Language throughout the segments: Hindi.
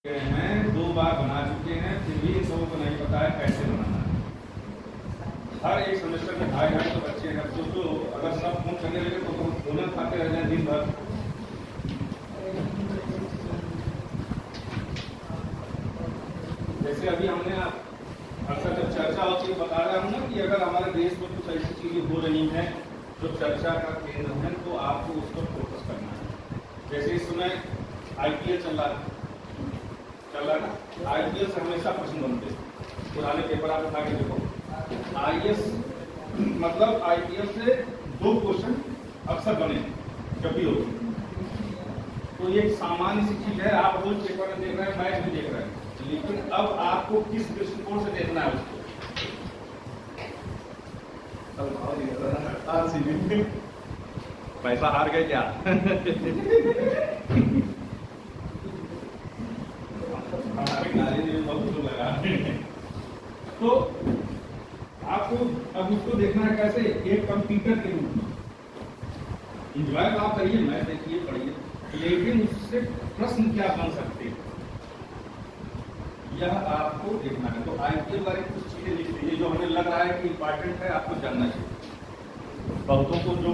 हैं 2 बार बना चुके हैं, फिर भी इन सबों को नहीं पता है कैसे बनाना है। हर एक सेमेस्टर में 250 तो बच्चे हैं। सोचो अगर सब फोन करने लगे तो फोन खाते रह जाए दिन भर। जैसे अभी हमने अक्सर जब चर्चा होती है बता रहा हूँ ना कि अगर हमारे देश में कुछ ऐसी चीजें हो रही हैं जो चर्चा का केंद्र है तो आपको उस पर फोकस करना है। जैसे इस समय IPL चल रहा है ना, IPL से हमेशा प्रश्न बनते हैं। पुराने पेपर आप उठा के देखो, IAS मतलब IPL से 2 क्वेश्चन अक्सर बने जब भी होते। तो ये सामान्य सी चीज है, आप रोज पेपर में देख रहे हैं, मैच भी देख रहे हैं, लेकिन अब आपको किस दृष्टिकोण से देखना है उसको। पैसा हार गए क्या? तो आपको अब उसको देखना है कैसे, एक कंप्यूटर के रूप में। इंजॉय तो आप करिए, मैच देखिए, पढ़िए, लेकिन उससे प्रश्न क्या बन सकते हैं यह आपको देखना है। तो IPL बारे में कुछ चीजें लिख लीजिए जो हमें लग रहा है कि इंपॉर्टेंट है, आपको जानना चाहिए। बहुतों को जो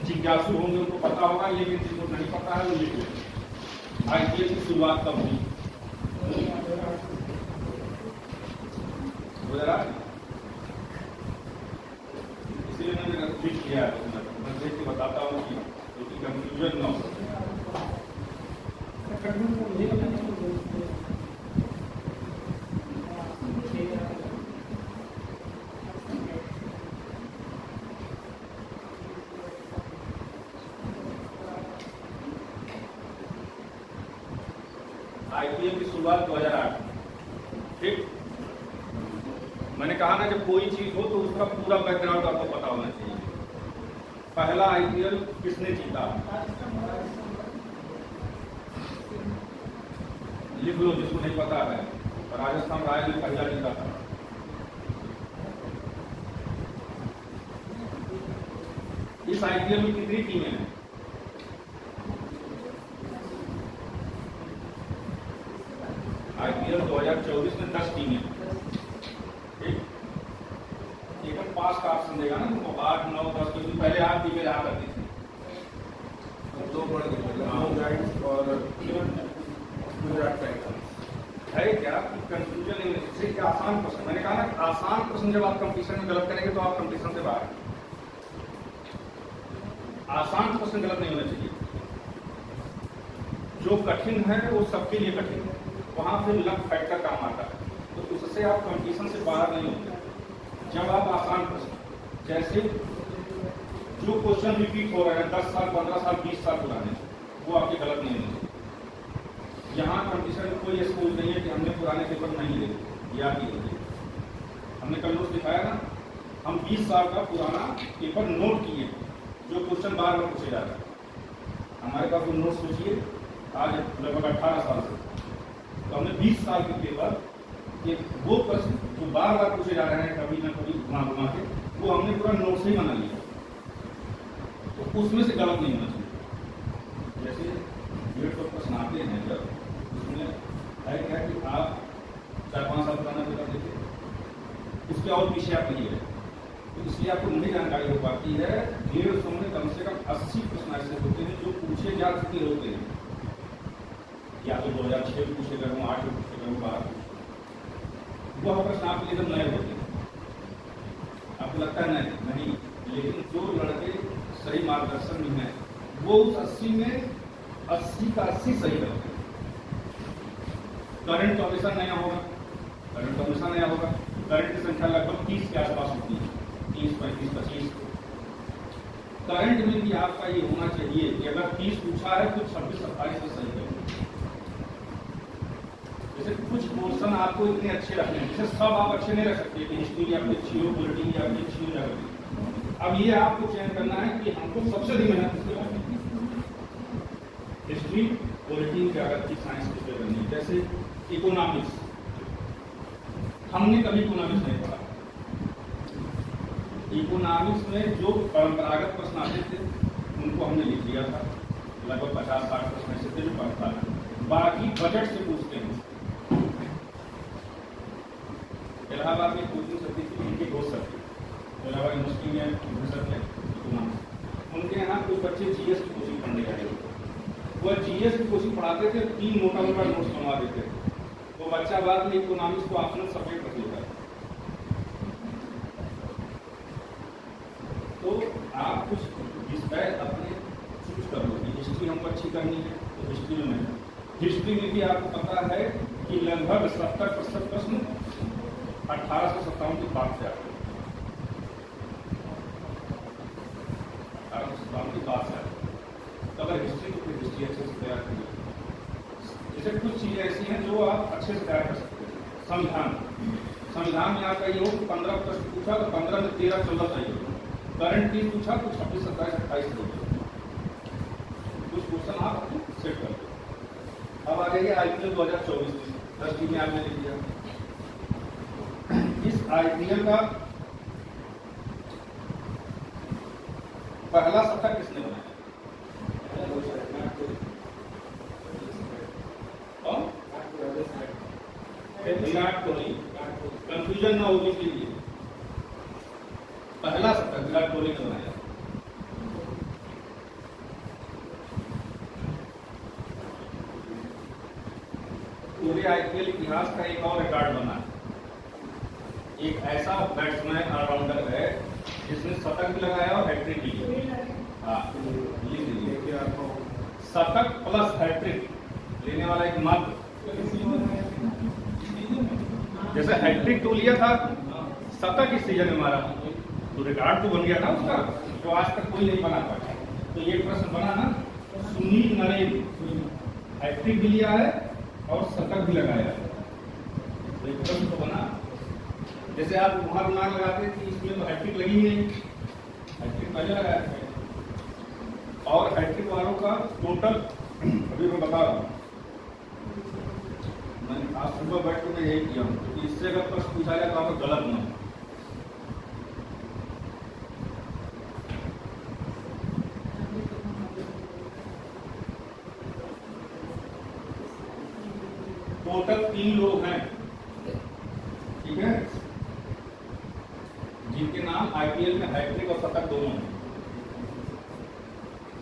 जिज्ञासु होंगे उनको पता होगा, लेकिन जिनको नहीं पता है वो लिख लेंगे। IPL की शुरुआत कब हुई? इसलिए मैंने लिख किया है, मैं देख के बताता हूँ कि कंफ्यूजन न हो। IPL की शुरुआत 2008। ठीक, मैंने कहा ना जब कोई चीज हो तो उसका पूरा बैकग्राउंड आपको पता होना चाहिए। पहला IPL किसने जीता? लिख लो जिसको नहीं पता है। राजस्थान रॉयल ने पहला जीता था। इस IPL में कितनी टीमें हैं? IPL 2024 में 10 टीमें हैं। केवल 5 का ऑप्शन देगा ना तुमको, 8, 9, 10, क्योंकि पहले 8 टीमें रहा करती थी। 2 बड़े और गुजरात टाइटंस है। क्या कंफ्यूजन है? क्या आसान प्रश्न, मैंने कहा ना आसान प्रश्न जब आप कंपटीशन में गलत करेंगे तो आप कंपटीशन से बाहर। आसान प्रश्न गलत नहीं होना चाहिए। जो कठिन है वो सबके लिए कठिन है, वहां फिर लक फैक्टर काम आता है, तो उससे आप कंपटीशन से बाहर नहीं होंगे। जब आप आसान प्रश्न, जैसे जो क्वेश्चन रिपीट हो रहे हैं 10 साल 15 साल 20 साल पुराने, वो आपके गलत नहीं होंगे। यहाँ कंपटीशन में कोई स्कूल नहीं है कि हमने पुराने पेपर नहीं लिखे या भी लिखे। हमने कल नोट्स दिखाया ना, हम 20 साल का पुराना पेपर नोट किए जो क्वेश्चन बार बार पूछे जा रहे हैं। हमारे पास वो नोट सोचिए आज लगभग 18 साल से, तो हमने 20 साल के पेपर के वो प्रश्न जो बार बार पूछे जा रहे हैं कभी ना कभी घुमा घुमा के, वो हमने पूरा नोट से ही बना लिया। तो उसमें से गलत नहीं होना चाहिए। जैसे डेढ़ सौ प्रश्न आते हैं, जब उसमें है क्या कि आप 4-5 साल पुराना पेपर देखे, उसके और पीछे आप नहीं है, तो इसलिए आपको नहीं जानकारी हो पाती है। 150 में कम से कम 80 प्रश्न ऐसे होते हैं जो पूछे जा चुके होते हैं, या तो 2006 में पूछे गए हों, 8 में पूछे गए हों, 12 वह प्रश्न आपके लिए नए होते हैं। आपको लगता है नहीं, लेकिन जो लड़के सही मार्गदर्शन में हैं वो उस 80 में 80 का 80 सही करते हैं। करंट तो हमेशा नया होगा, करंट की संख्या लगभग 30 के आसपास होती है, 30, 35, 25। करंट में भी आपका ये होना चाहिए कि अगर 30 पूछा है तो 26-27 से सही करें। जैसे कुछ पोर्शन आपको इतने अच्छे रखने हैं, जैसे सब आप अच्छे नहीं रख सकते कि हिस्ट्री आपकी अच्छी हो, पॉलिटी की आपकी अच्छी हो जाएगी। अब ये आपको चयन करना है कि हमको सबसे अधिक मेहनत किसके करनी है, हिस्ट्री, पॉलिटी, ज्योग्राफी, साइंस किसके करनी है। जैसे इकोनॉमिक्स, हमने कभी इकोनॉमिक्स नहीं पढ़ा। इकोनॉमिक्स में जो परंपरागत प्रश्न आते थे उनको हमने लिख लिया था, लगभग 50-60 प्रश्न ऐसे थे जो पढ़ता है। बाकी बजट से पूछते हैं। इलाहाबाद में कोचिंग सर्टिफिकेट इनके हो सकते हैं, इलाहाबाद यूनिवर्सिटी में प्रोफेसर हैं उनके यहाँ कुछ बच्चे जीएस की कोचिंग पढ़ने गए, वो जीएस की कोचिंग पढ़ाते थे, 3 मोटा मोटा नोट्स बनवा देते थे, वो बच्चा बाद में इकोनॉमिक्स को ऑप्शनल सब्जेक्ट रख लेता है। तो आप कुछ विषय अपने चूज कर लो। हिस्ट्री हमको अच्छी करनी है तो हिस्ट्री में नहीं, हिस्ट्री में भी आपको पता है कि लगभग 70% प्रश्न 1857 के बाद से आते हैं, 1857 के बाद से आते हैं। तो अगर हिस्ट्री तो फिर हिस्ट्री अच्छे से तैयार करिए। जैसे कुछ चीज़ें ऐसी हैं जो आप अच्छे से तैयार कर सकते हैं। संविधान में आपका ये हो कि 15 प्रश्न पूछा तो 15 में 13-14 चाहिए, करंट 30 पूछा तो 26, 27, 28 चाहिए, कुछ क्वेश्चन आप सेट कर दो। अब आ जाइए आईपीएल 2024 10 में आपने लिख दिया। इस आईपीएल का पहला शतक किसने बनाया? विराट कोहली। कंफ्यूजन ना होने के लिए पहला शतक विराट कोहली ने बनाया। पूरे आईपीएल इतिहास का एक और रिकॉर्ड बना, एक ऐसा बैट्समैन ऑलराउंडर है जिसने शतक भी लगाया और हैट्रिक भी ली। हाँ, शतक प्लस हैट्रिक लेने वाला एक मात्र, जैसे हैट्रिक तो लिया था, शतक इस सीजन में मारा तो रिकॉर्ड तो बन गया था उसका, जो आज तक कोई नहीं बना पाया। तो ये प्रश्न बना ना, सुनील नरेन हैट्रिक भी लिया है और शतक भी लगाया है, तो एक प्रश्न तो बना। जैसे आप वहां दिमाग लगाते कि इसमें तो हैट्रिक लगी नहीं, हैट्रिक पहले लगाया था। और हैट्रिक वालों का टोटल अभी मैं बता रहा हूँ, मैंने आज सुबह बैठ के मैं यही किया हूँ कि इससे अगर प्रश्न पूछा जाए तो आपको गलत ना हो। टोटल 3 लोग हैं, ठीक है, जिनके नाम आईपीएल में हैट्रिक और शतक दोनों हैं।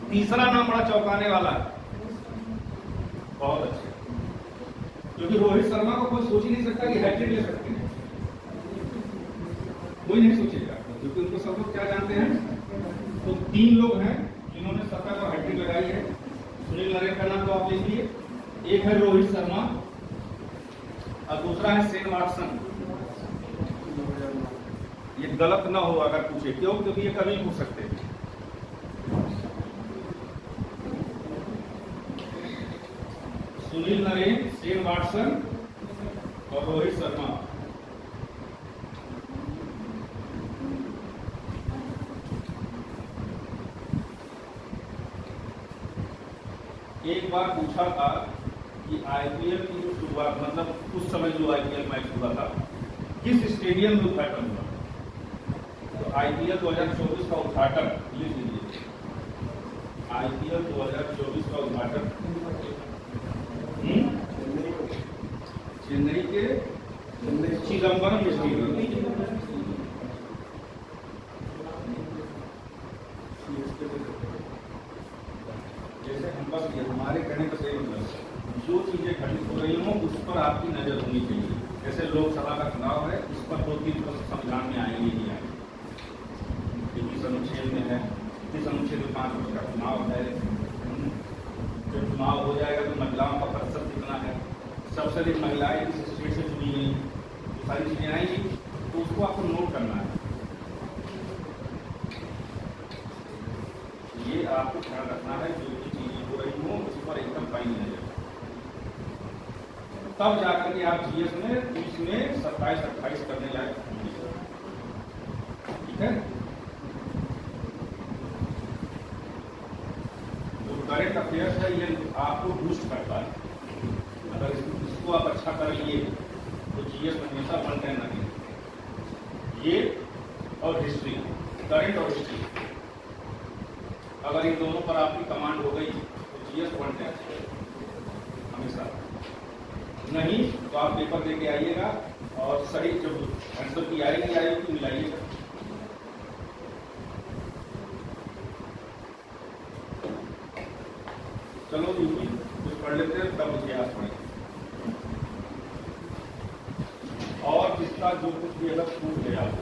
तीसरा नाम बड़ा चौंकाने वाला है, बहुत अच्छे, क्योंकि रोहित शर्मा को कोई सोच ही नहीं सकता कि हैट्रिक ले सकते हैं, कोई नहीं सोचेगा, क्योंकि उनको सब लोग क्या जानते हैं। तो 3 लोग हैं जिन्होंने शतक और हैट्रिक लगाई है। सुनील नरेन का नाम तो आप लिख लिए, एक है रोहित शर्मा और दूसरा है शेन वाटसन। ये गलत ना हो अगर पूछे, क्यों? क्योंकि ये कभी पूछ सकते हैं। सुनील नरेन, शेन वाटसन और रोहित शर्मा। एक बार पूछा था कि आईपीएल की जो शुरुआत, मतलब उस समय जो आईपीएल मैच हुआ था किस स्टेडियम में उद्घाटन हुआ? तो आईपीएल 2024 का उद्घाटन लिख लीजिए, आईपीएल 2024 का उद्घाटन चेन्नई के चिदम्बरम स्टेडियम। जैसे हम बस हमारे कहने का सही मतलब, जो चीजें घटित हो रही हों उस पर आपकी नजर होनी चाहिए। जैसे लोकसभा का चुनाव है, उस पर 2-3 प्रश्न संविधान में आएंगे ही आएंगे। इस अनुच्छेद में है, इस अनुच्छेद में 5 वर्ष का चुनाव है, जब चुनाव हो जाएगा तो महिलाओं का प्रतिशत कितना है, सबसे अधिक महिलाएं किस स्टेट से चुनी गई, तो सारी चीजें आएंगी, तो उसको आपको नोट करना है। ये आपको ध्यान रखना है, जो भी चीजें हो रही हो उस पर एकदम पैनी नजर, तब जाकर के आप जीएस में 30 में 27-28 करने लायक होंगे। ठीक है, जो करेंट अफेयर्स है ये आपको बूस्ट करता है। अगर इसको आप अच्छा कर लिए तो जीएस में हमेशा 110 लगेगा। ये और हिस्ट्री, करंट और हिस्ट्री, अगर इन दोनों पर आपकी कमांड हो गई तो जीएस 110 हमेशा। नहीं तो आप पेपर लेके आइएगा और सही जब आंसर की आएगी तो मिलाइएगा। चलो यूपी कुछ पढ़ लेते हैं तब इतिहास पढ़ेंगे। और जिसका जो कुछ भी अगर छूट गया हो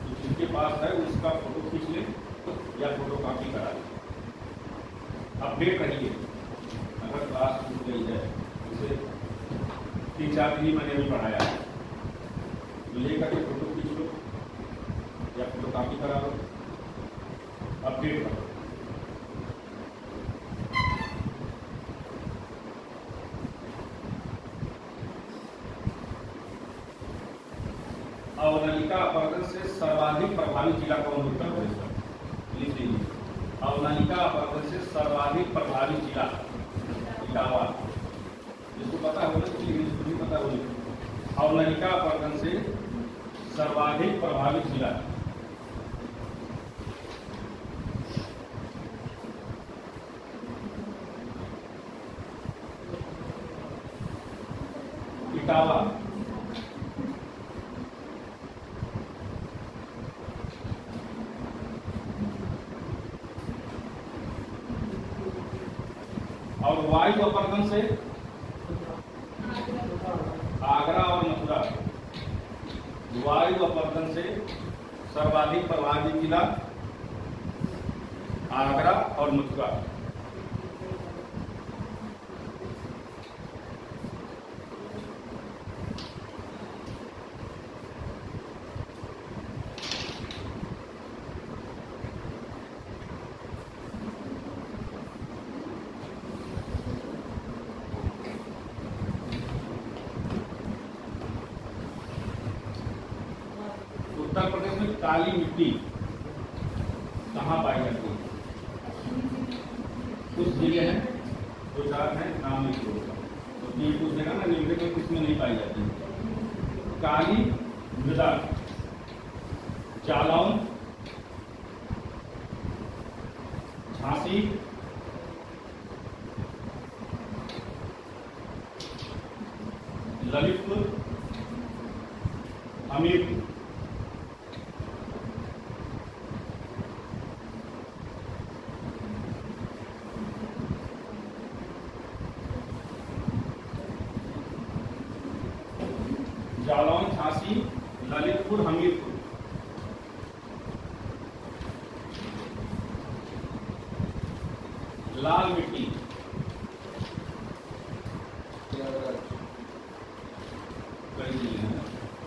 तो जिसके पास है उसका फोटो खींच ले या फोटो कॉपी करा ले। अपडेट रहिए। अगर क्लास छूट गई है उसे 3-4 दिन मैंने भी पढ़ाया है तो लेकर के फोटो खींच लो या फोटो कॉपी करा लो, अपडेट करो। अवनलिका अपहरण से सर्वाधिक प्रभावित जिला कौन उत्तर प्रदेश का? लिख लीजिए। अवनलिका अपहरण से सर्वाधिक प्रभावित जिला इटावा। जिसको पता होगा इसको भी पता होगा। अवनलिका अपहरण से सर्वाधिक प्रभावित जिला इटावा। और वायु अपहरण से आगरा और मथुरा। वायु अपहरण से सर्वाधिक प्रभावित जिला आगरा और मथुरा। उत्तर प्रदेश में काली मिट्टी कहाँ पाई जाती है? कुछ जिले हैं, 2-4 हैं, नाम लिख लो। तो 3 पूछेगा ना, निम्नलिखित में किसमें नहीं पाई जाती? काली मृदा, जालौन, झांसी, ललितपुर, हमीरपुर। जालौन, झांसी, ललितपुर, हमीरपुर। लाल मिट्टी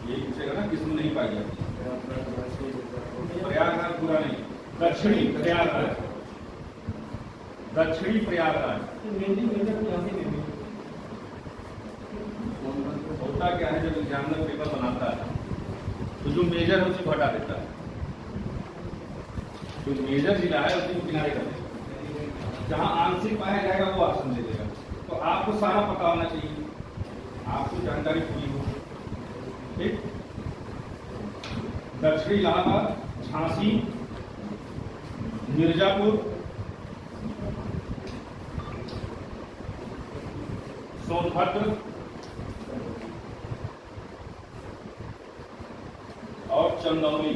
यही पूछेगा ना किसमें नहीं पाई जाती? प्रयागराज पूरा नहीं, दक्षिणी प्रयागराज। दक्षिणी प्रयागराज होता क्या है, जब एग्जामिनर पेपर बनाता है तो जो मेजर है उसी को हटा देता है। जो मेजर जिला है उसी को किनारे कर देगा, जहां आंशिक पाया जाएगा वो ऑप्शन दे देगा। तो आपको सारा पता होना चाहिए, आपको जानकारी पूरी हो। ठीक, दक्षिणी इलाहाबाद, झांसी, मिर्जापुर, सोनभद्र और चंदौली।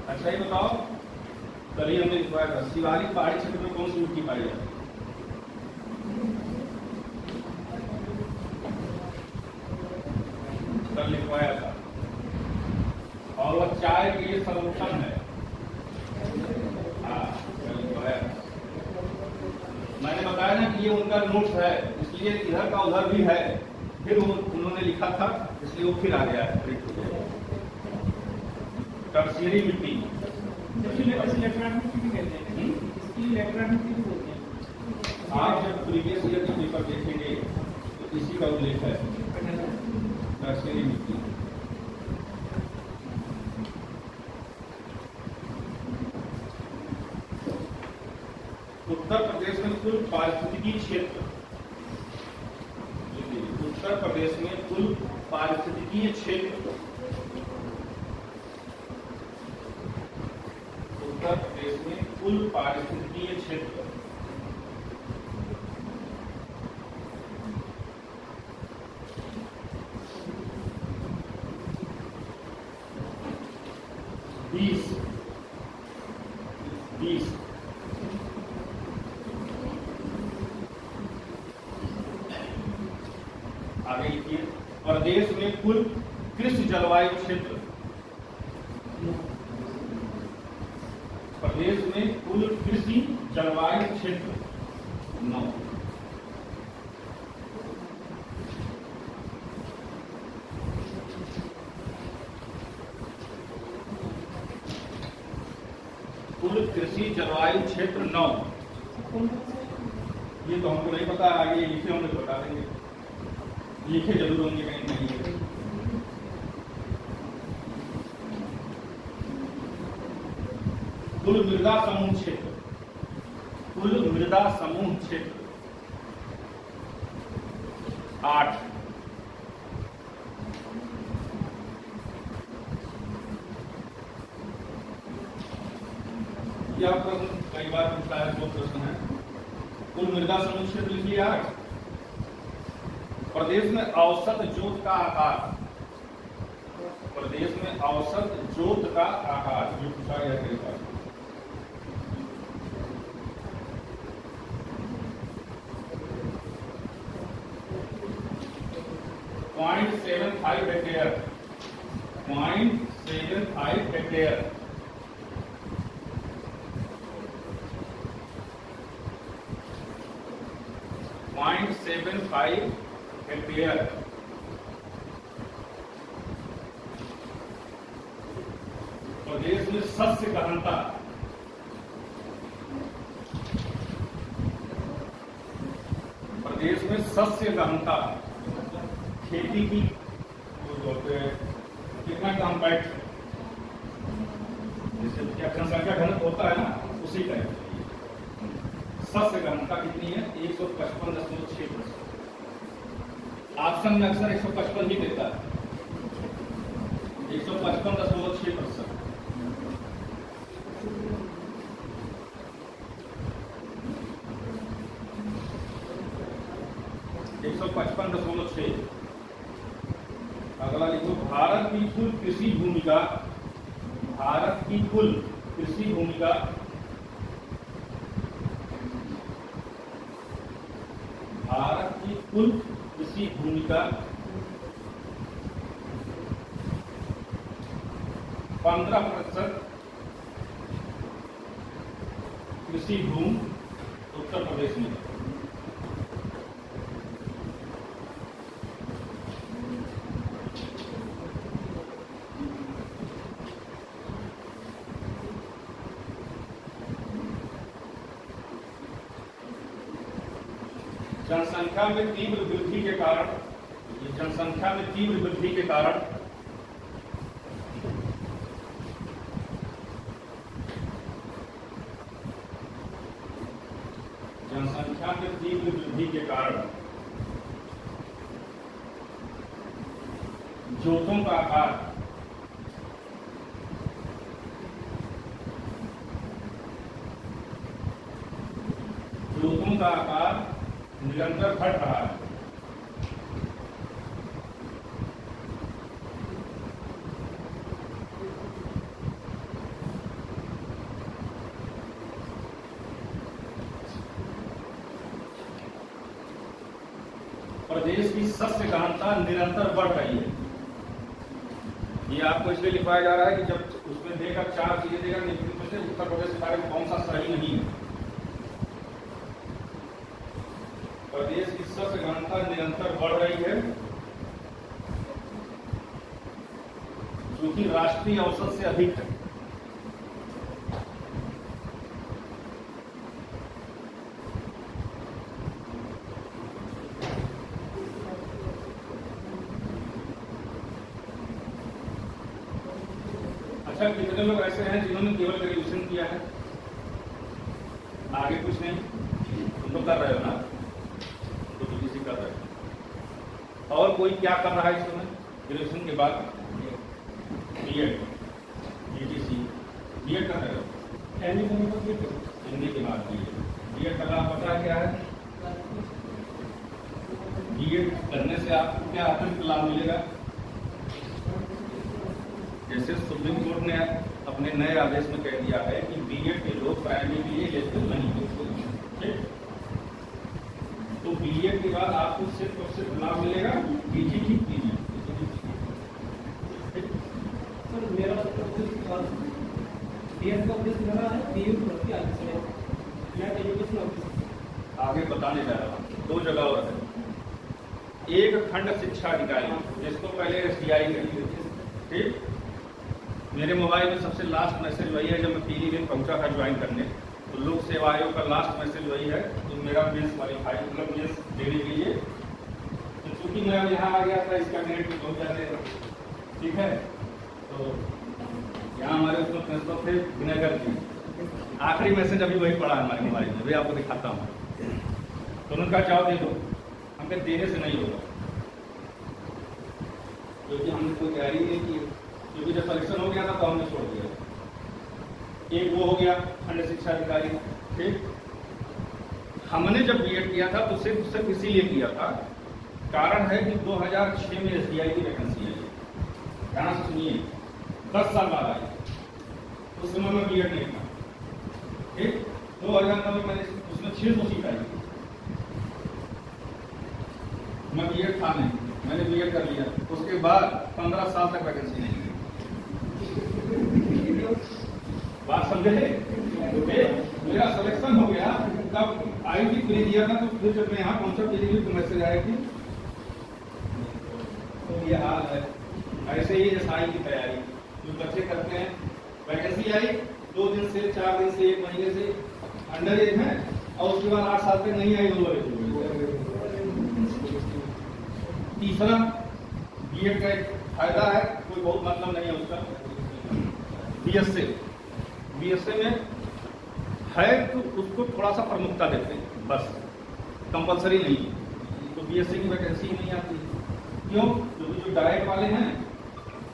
अच्छा ये बताओ, कल ही हमने लिखवाया था शिवालिक पहाड़ी क्षेत्र में कौन सी मिट्टी पाई जाती है? कल लिखवाया था। और वह चाय के लिए सर्वोत्तम है। हाँ कल लिखवाया। मैंने बताया ना कि ये उनका नोट्स है, इसलिए इधर का उधर भी है, फिर उन्होंने लिखा था इसलिए वो फिर आ गया है। टर्शियरी मिट्टी, आप जब प्रीवियस ईयर के पेपर देखेंगे तो इसी का उल्लेख है, टर्शियरी मिट्टी। उत्तर प्रदेश में कुल पारिस्थितिकी क्षेत्र, उत्तर प्रदेश में कुल पारिस्थितिकीय क्षेत्र उत्तर प्रदेश में कुल पारिस्थितिकीय क्षेत्र 20 आगे लिखिए। प्रदेश में कुल कृषि जलवायु क्षेत्र, प्रदेश में कुल कृषि जलवायु क्षेत्र 9। कुल कृषि जलवायु क्षेत्र 9। ये तो हमको नहीं पता, आगे लिखे होंगे तो बता देंगे, लिखे जरूर होंगे कहीं नहीं। कुल मृदा समूह क्षेत्र, कुल मृदा समूह क्षेत्र 8। यह प्रश्न कई बार पूछा है, 2 प्रश्न है। कुल मृदा समूह क्षेत्र लिखिए 8। प्रदेश में औसत जोत का आकार, प्रदेश में औसत जोत का आकार जो पूछा गया कई बार। .75 हेक्टेयर, 0.75 हेक्टेयर। हेक्टेयर। प्रदेश में शस्य गहनता, प्रदेश में शस्य गहनता खेती की कितना कॉम्पैक्ट, जैसे जनसंख्या घनत्व होता है ना, उसी टाइप शस्य गहनता कितनी है? 155.6%। ऑप्शन में अक्सर 155 ही देता है, 155.6%। अगला लिखो, भारत की कुल कृषि भूमिका, भारत की कुल कृषि भूमिका भारत की कुल कृषि भूमिका 15% कृषि भूमि उत्तर प्रदेश में। जनसंख्या में तीव्र वृद्धि के कारण, जनसंख्या में तीव्र वृद्धि के कारण जनसंख्या में तीव्र वृद्धि के कारण जोतों का आकार निरंतर घट रहा है। प्रदेश की शस्य गहनता निरंतर बढ़ रही है। ये आपको इसलिए लिखवाया जा रहा है कि जब उसमें देगा 4 चीजें देगा, निम्नलिखित में से उत्तर प्रदेश के बारे में कौन सा सही नहीं है। प्रदेश की शस्य गहनता निरंतर बढ़ रही है, जो कि राष्ट्रीय औसत से अधिक है। अच्छा, कितने लोग ऐसे हैं जिन्होंने केवल ग्रेजुएशन किया है, आगे कुछ नहीं? तुम लोग कर रहे हो ना, तो किसी कर रहे हो। और कोई क्या कर रहा है इस समय? ग्रेजुएशन के बाद बीएड, बीटीसी, बीएड कर रहे हो, हिंदी के बाद बीएड का लाभ पता है क्या है? बीएड करने से आपको क्या अतिरिक्त लाभ मिलेगा? जैसे सुप्रीम कोर्ट ने अपने नए आदेश में कह दिया है कि बीएड के लोग प्राइमरी के लिए एलिजिबल नहीं है, तो बीएड के बाद आपको सिर्फ और सिर्फ लाभ मिलेगा पीजी। सर मेरा बीएड का उद्देश्य मेरा है बीयू भर्ती एजुकेशन ऑफिसर। आगे बताने जा रहा हूँ, दो जगह और है। एक खंड शिक्षा अधिकारी, जिसको पहले एसडीआई कहते थे, ठीक। मेरे मोबाइल में सबसे लास्ट मैसेज वही है, जब मैं पीली दिन पहुंचा था ज्वाइन करने, तो लोक सेवा आयोग का लास्ट मैसेज वही है, तो मेरा मेंस क्वालिफाई, मतलब मेंस देने के लिए। तो चूंकि मैं यहाँ आ गया था, इसका मेरिट भी बहुत ज़्यादा, ठीक है। तो यहाँ हमारे उसमें प्रिंसिपल थे विनयकर जी, आखिरी मैसेज अभी वही पड़ा है हमारे मोबाइल में, वही आपको दिखाता हूँ। तो उनका चाव दे दो, हमको देने से नहीं होगा, क्योंकि हमने कोई तैयारी नहीं की, क्योंकि जब सिलेक्शन हो गया था तो हमने छोड़ दिया। एक वो हो गया खंड शिक्षा अधिकारी, ठीक। हमने जब बीएड किया था तो सिर्फ इसीलिए किया था, कारण है कि 2006 में एसडीआई की वैकेंसी आई, ध्यान से सुनिए, 10 साल बाद आई। उस समय में बीएड नहीं था, ठीक। 2009 में मैंने उसमें 600 सीट आई, मैं बीएड था नहीं, मैंने बीएड कर लिया। उसके बाद 15 साल तक वैकेंसी नहीं। बात समझे? मेरा सिलेक्शन हो गया, तब आई थी प्री दिया था, तो फिर जब मैं यहाँ पहुंचा तो मैसेज आया कि तो ये हाल है। ऐसे ही एसआई की तैयारी जो बच्चे करते हैं, वैकेंसी आई 2 दिन से 4 दिन से 1 महीने से, अंडर एज है, और उसके बाद 8 साल तक नहीं आई, ओवर एज। तीसरा, बीएड का एक फायदा है, कोई बहुत मतलब नहीं है उसका, बीएसए में है तो उसको थोड़ा सा प्रमुखता देते हैं, बस कंपलसरी नहीं। तो बीएसए की वैकेंसी नहीं आती, क्यों? क्योंकि जो डायरेक्ट वाले हैं,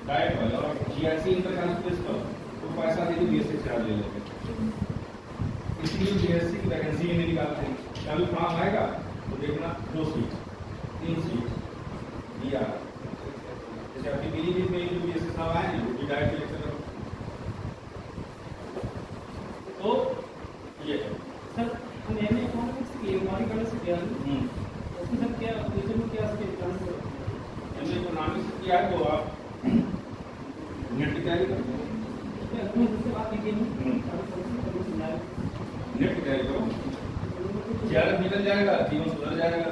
डायरेक्ट वाले और जीआईसी इनका ट्रांसफर पर तो पैसा दे के बीएसए चार्ज ले लेते हैं, इसलिए बीएससी की वैकेंसी ही नहीं निकालते हैं। कभी फॉर्म आएगा तो देखना 2 सीट 3 सीट दिया, जैसे आपकी पीलीभीत में जो बीएससी साहब आए हैं वो डायरेक्ट इलेक्शन। तो ये सर मैंने इकोनॉमिक्स की हमारी कॉलेज से किया है, उसमें सर क्या फ्यूचर में क्या इसके प्लान है? मैंने इकोनॉमिक्स किया है तो आप नेट की तैयारी करो, उससे बात की नेट की तैयारी करो, जेआरएफ निकल जाएगा, जीवन सुधर जाएगा।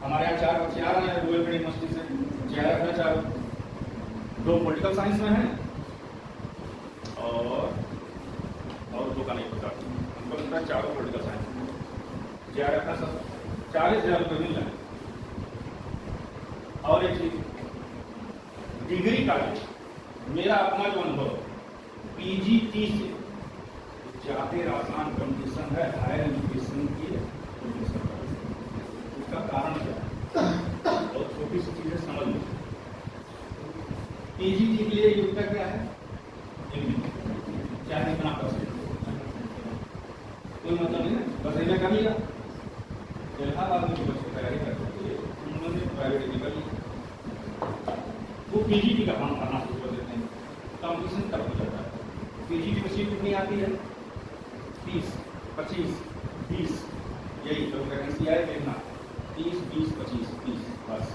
हमारे यहाँ 4 बच्चे आ रहे हैं रोयल यूनिवर्सिटी से, जेआरएफ में 4, 2 पॉलिटिकल साइंस में हैं और 2 का नहीं पता, हमको लगता है 4 पॉलिटिकल साइंस। जेआरएफ में 40,000 रुपये मिल रहे हैं। और एक चीज, डिग्री का मेरा अपना जो अनुभव पीजीटी से ज्यादा आसान कंपटीशन है हायर एजुकेशन की कंपटीशन का। उसका कारण क्या है? और छोटी सी चीजें समझ लो। पीजीटी के लिए योग्यता क्या है? चाहे इतना कर सकते, कोई मतलब नहीं है, बस इन्हें कर लिया। इलाहाबाद में जो बच्चे तैयारी करते थे उन्होंने प्राइवेट निकल लिया, वो पीजीटी का काम करना शुरू कर देते हैं, कॉम्पिटिशन तब हो जाता है। पीजीटी में सीट कितनी आती है? 30, 25, 20, यही तो वैकेंसी आए देखना, 30, 20, 25, 30 बस।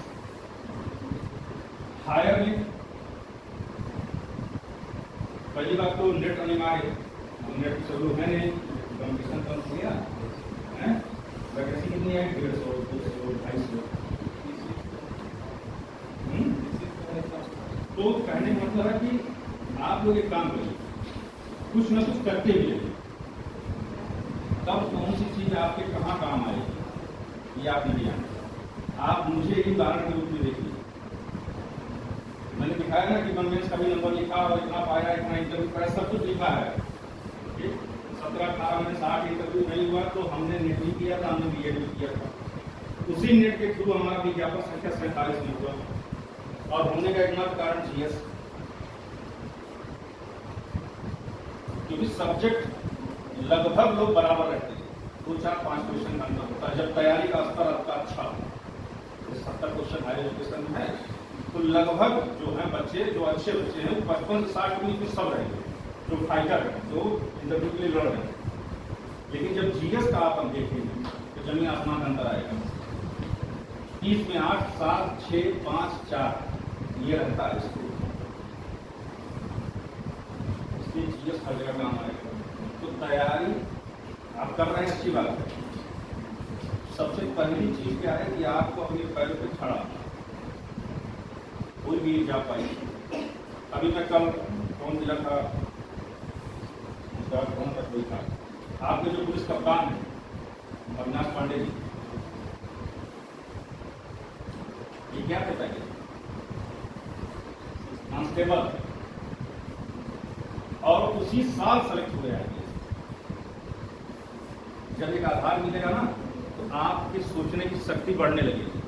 हायर में पहली बात तो नेट अनिवार्य, नेट शुरू है नहीं, कॉम्पिटिशन कम हो गया है। वैकेंसी कितनी है? 150, 200, 250। तो कहने का मतलब है कि आप लोग एक काम करिए, कुछ न कुछ करते हुए, तब कौन सी चीज आपके कहाँ काम आएगी ये आप नहीं जानते। आप मुझे एक उदाहरण के रूप में देखिए, मैंने दिखाया ना कि मेंस का भी नंबर लिखा और इतना पाया, इतना इंटरव्यू पाया, सब कुछ लिखा है। 17-18 में 60 इंटरव्यू नहीं हुआ तो हमने नेट भी किया था, हमने बीएड भी किया था। उसी नेट के थ्रू हमारा विज्ञापन संख्या 47 में हुआ। और होने का एकमात्र कारण जीएस, क्योंकि सब्जेक्ट लगभग लोग बराबर रहते हैं, 2-4-5 क्वेश्चन का अंतर होता है। जब तैयारी का स्तर आपका अच्छा हो, 70 क्वेश्चन हायर एजुकेशन में है, तो लगभग जो है बच्चे, जो अच्छे बच्चे हैं, 55 से 60 के बीच में सब रहेंगे, जो फाइटर है, जो इंटरव्यू के लिए लड़ रहे हैं। लेकिन जब जीएस का आप देखेंगे तो जमीन आसमान का अंतर आएगा। 30 में 8, 7, 6, 5, 4 ये रहता है स्कोर, इसलिए जीएस हर जगह काम आएगा। तो तैयारी आप कर रहे हैं, अच्छी बात है। सबसे पहली चीज क्या है कि आपको अपने पैरों पे खड़ा होना, कोई भी जा पाएगी। अभी मैं कल कौन जिला था, कौन का कोई था, आपके जो पुलिस कप्तान है अविनाश पांडे जी, ये क्या कहता है, कांस्टेबल, और उसी साल सेलेक्ट हुए हैं। जब एक आधार मिलेगा ना तो आपकी सोचने की शक्ति बढ़ने लगेगी,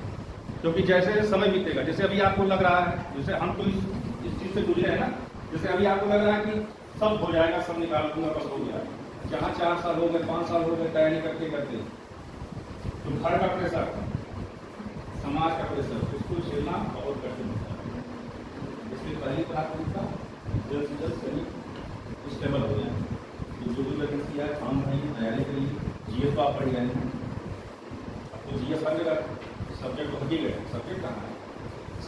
क्योंकि जैसे समय बीतेगा, जैसे अभी आपको लग रहा है, जैसे हम तो इस चीज से गुजरे हैं ना, जैसे अभी आपको लग रहा है कि सब हो जाएगा, सब निकाल दूंगा, बस हो गया। जहाँ 4 साल हो गए, 5 साल हो गए तैयारी करते करते, तो घर का प्रेशर, समाज का प्रेशर, उसको झेलना बहुत कठिन होता है। इसलिए पहली प्राथमिकता जल्द से जल्द सही स्टेबल हो जाए। तो जो भी वैकेंसी है फॉर्म भरिए, तैयारी करिए। जीएस तो आप पढ़ गए हैं, अब तो जीएस हर जगह सब्जेक्ट तो हटी गए। सब्जेक्ट कहाँ है?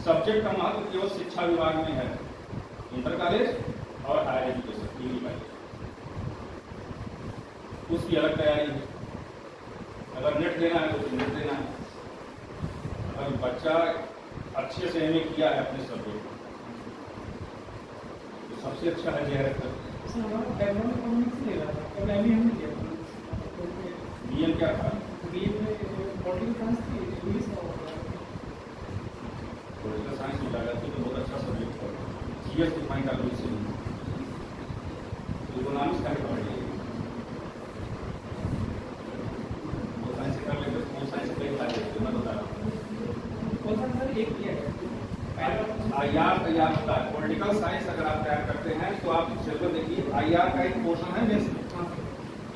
सब्जेक्ट का महत्व केवल शिक्षा विभाग में है, इंटर कॉलेज और हायर एजुकेशन, डिग्री कॉलेज, उसकी अलग तैयारी है। अगर नेट देना है तो नेट देना है। अगर बच्चा अच्छे से एमए किया है अपने सब्जेक्ट, तो सबसे अच्छा है जेआरएफ का। बीएम क्या था? पॉलिटिकल साइंस में लगा तो बहुत अच्छा सब्जेक्ट था। जीएस की फाइन का कोई से इकोनॉमिक्स का पढ़ लिया, वो साइंस कर लेते तो साइंस कई फायदे थे, मैं बता रहा हूँ। आईआर तैयार होता है, पॉलिटिकल साइंस अगर आप तैयार करते हैं तो आप सिलेबस देखिए, आईआर का एक पोर्शन है मेंस में,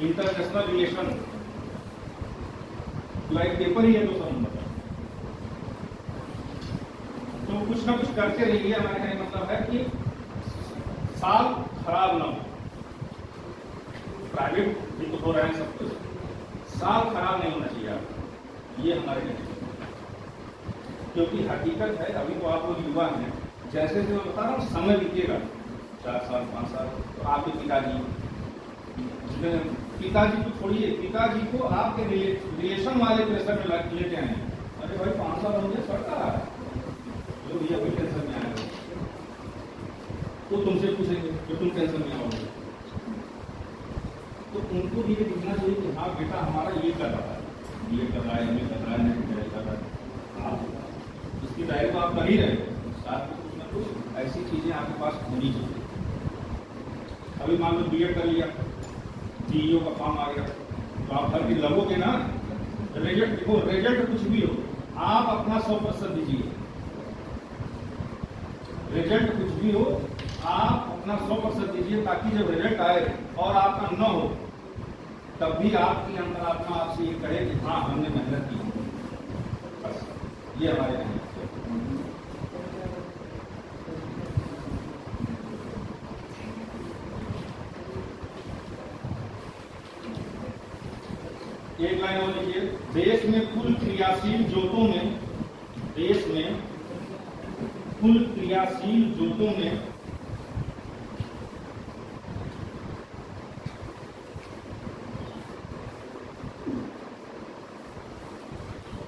इंटरनेशनल रिलेशन, लाइक पेपर ही है 200 नंबर का। तो कुछ ना कुछ करते रहिए। हमारे कहने का मतलब है कि साल खराब ना हो। प्राइवेट भी तो हो रहे हैं सब कुछ, साल खराब नहीं होना चाहिए आपको, ये हमारे कहने, क्योंकि हकीकत है अभी तो आप लोग युवा हैं, जैसे जैसे मैं बता रहा हूँ समय बीतेगा, 4 साल 5 साल, तो आपके पिताजी को छोड़िए, पिताजी को आपके रिलेशन वाले प्रेशर में लेते आए। अरे भाई 5 साल हो गए सरकार, जो भैया कोई टेंशन में आएगा, तो तुमसे पूछेंगे कि तुम टेंशन में आओगे, तो उनको भी ये दिखना चाहिए कि हाँ बेटा हमारा ये कर रहा है, ये कर रहा है, एमए कर रहा है, नेट तैयारी कर रहा है। आप इसकी तैयारी तो आप कर ही रहे हो, साथ में कुछ ना कुछ ऐसी चीजें आपके पास होनी चाहिए। अभी मान लो बीएड कर लिया, डीईओ का फॉर्म आ गया, तो आप भर के लगोगे ना, रिजल्ट देखो, रिजल्ट कुछ भी हो, आप अपना 100% दीजिए। रिजल्ट कुछ भी हो, आप अपना 100% दीजिए, ताकि जब रिजल्ट आए और आपका न हो, तब भी आपकी अंतरात्मा आपसे ये कहे कि हाँ हमने मेहनत की। बस ये हमारे हैं। एक लाइन और लिखिए, देश में कुल क्रियाशील जोतों में, देश में कुल क्रियाशील जोतों में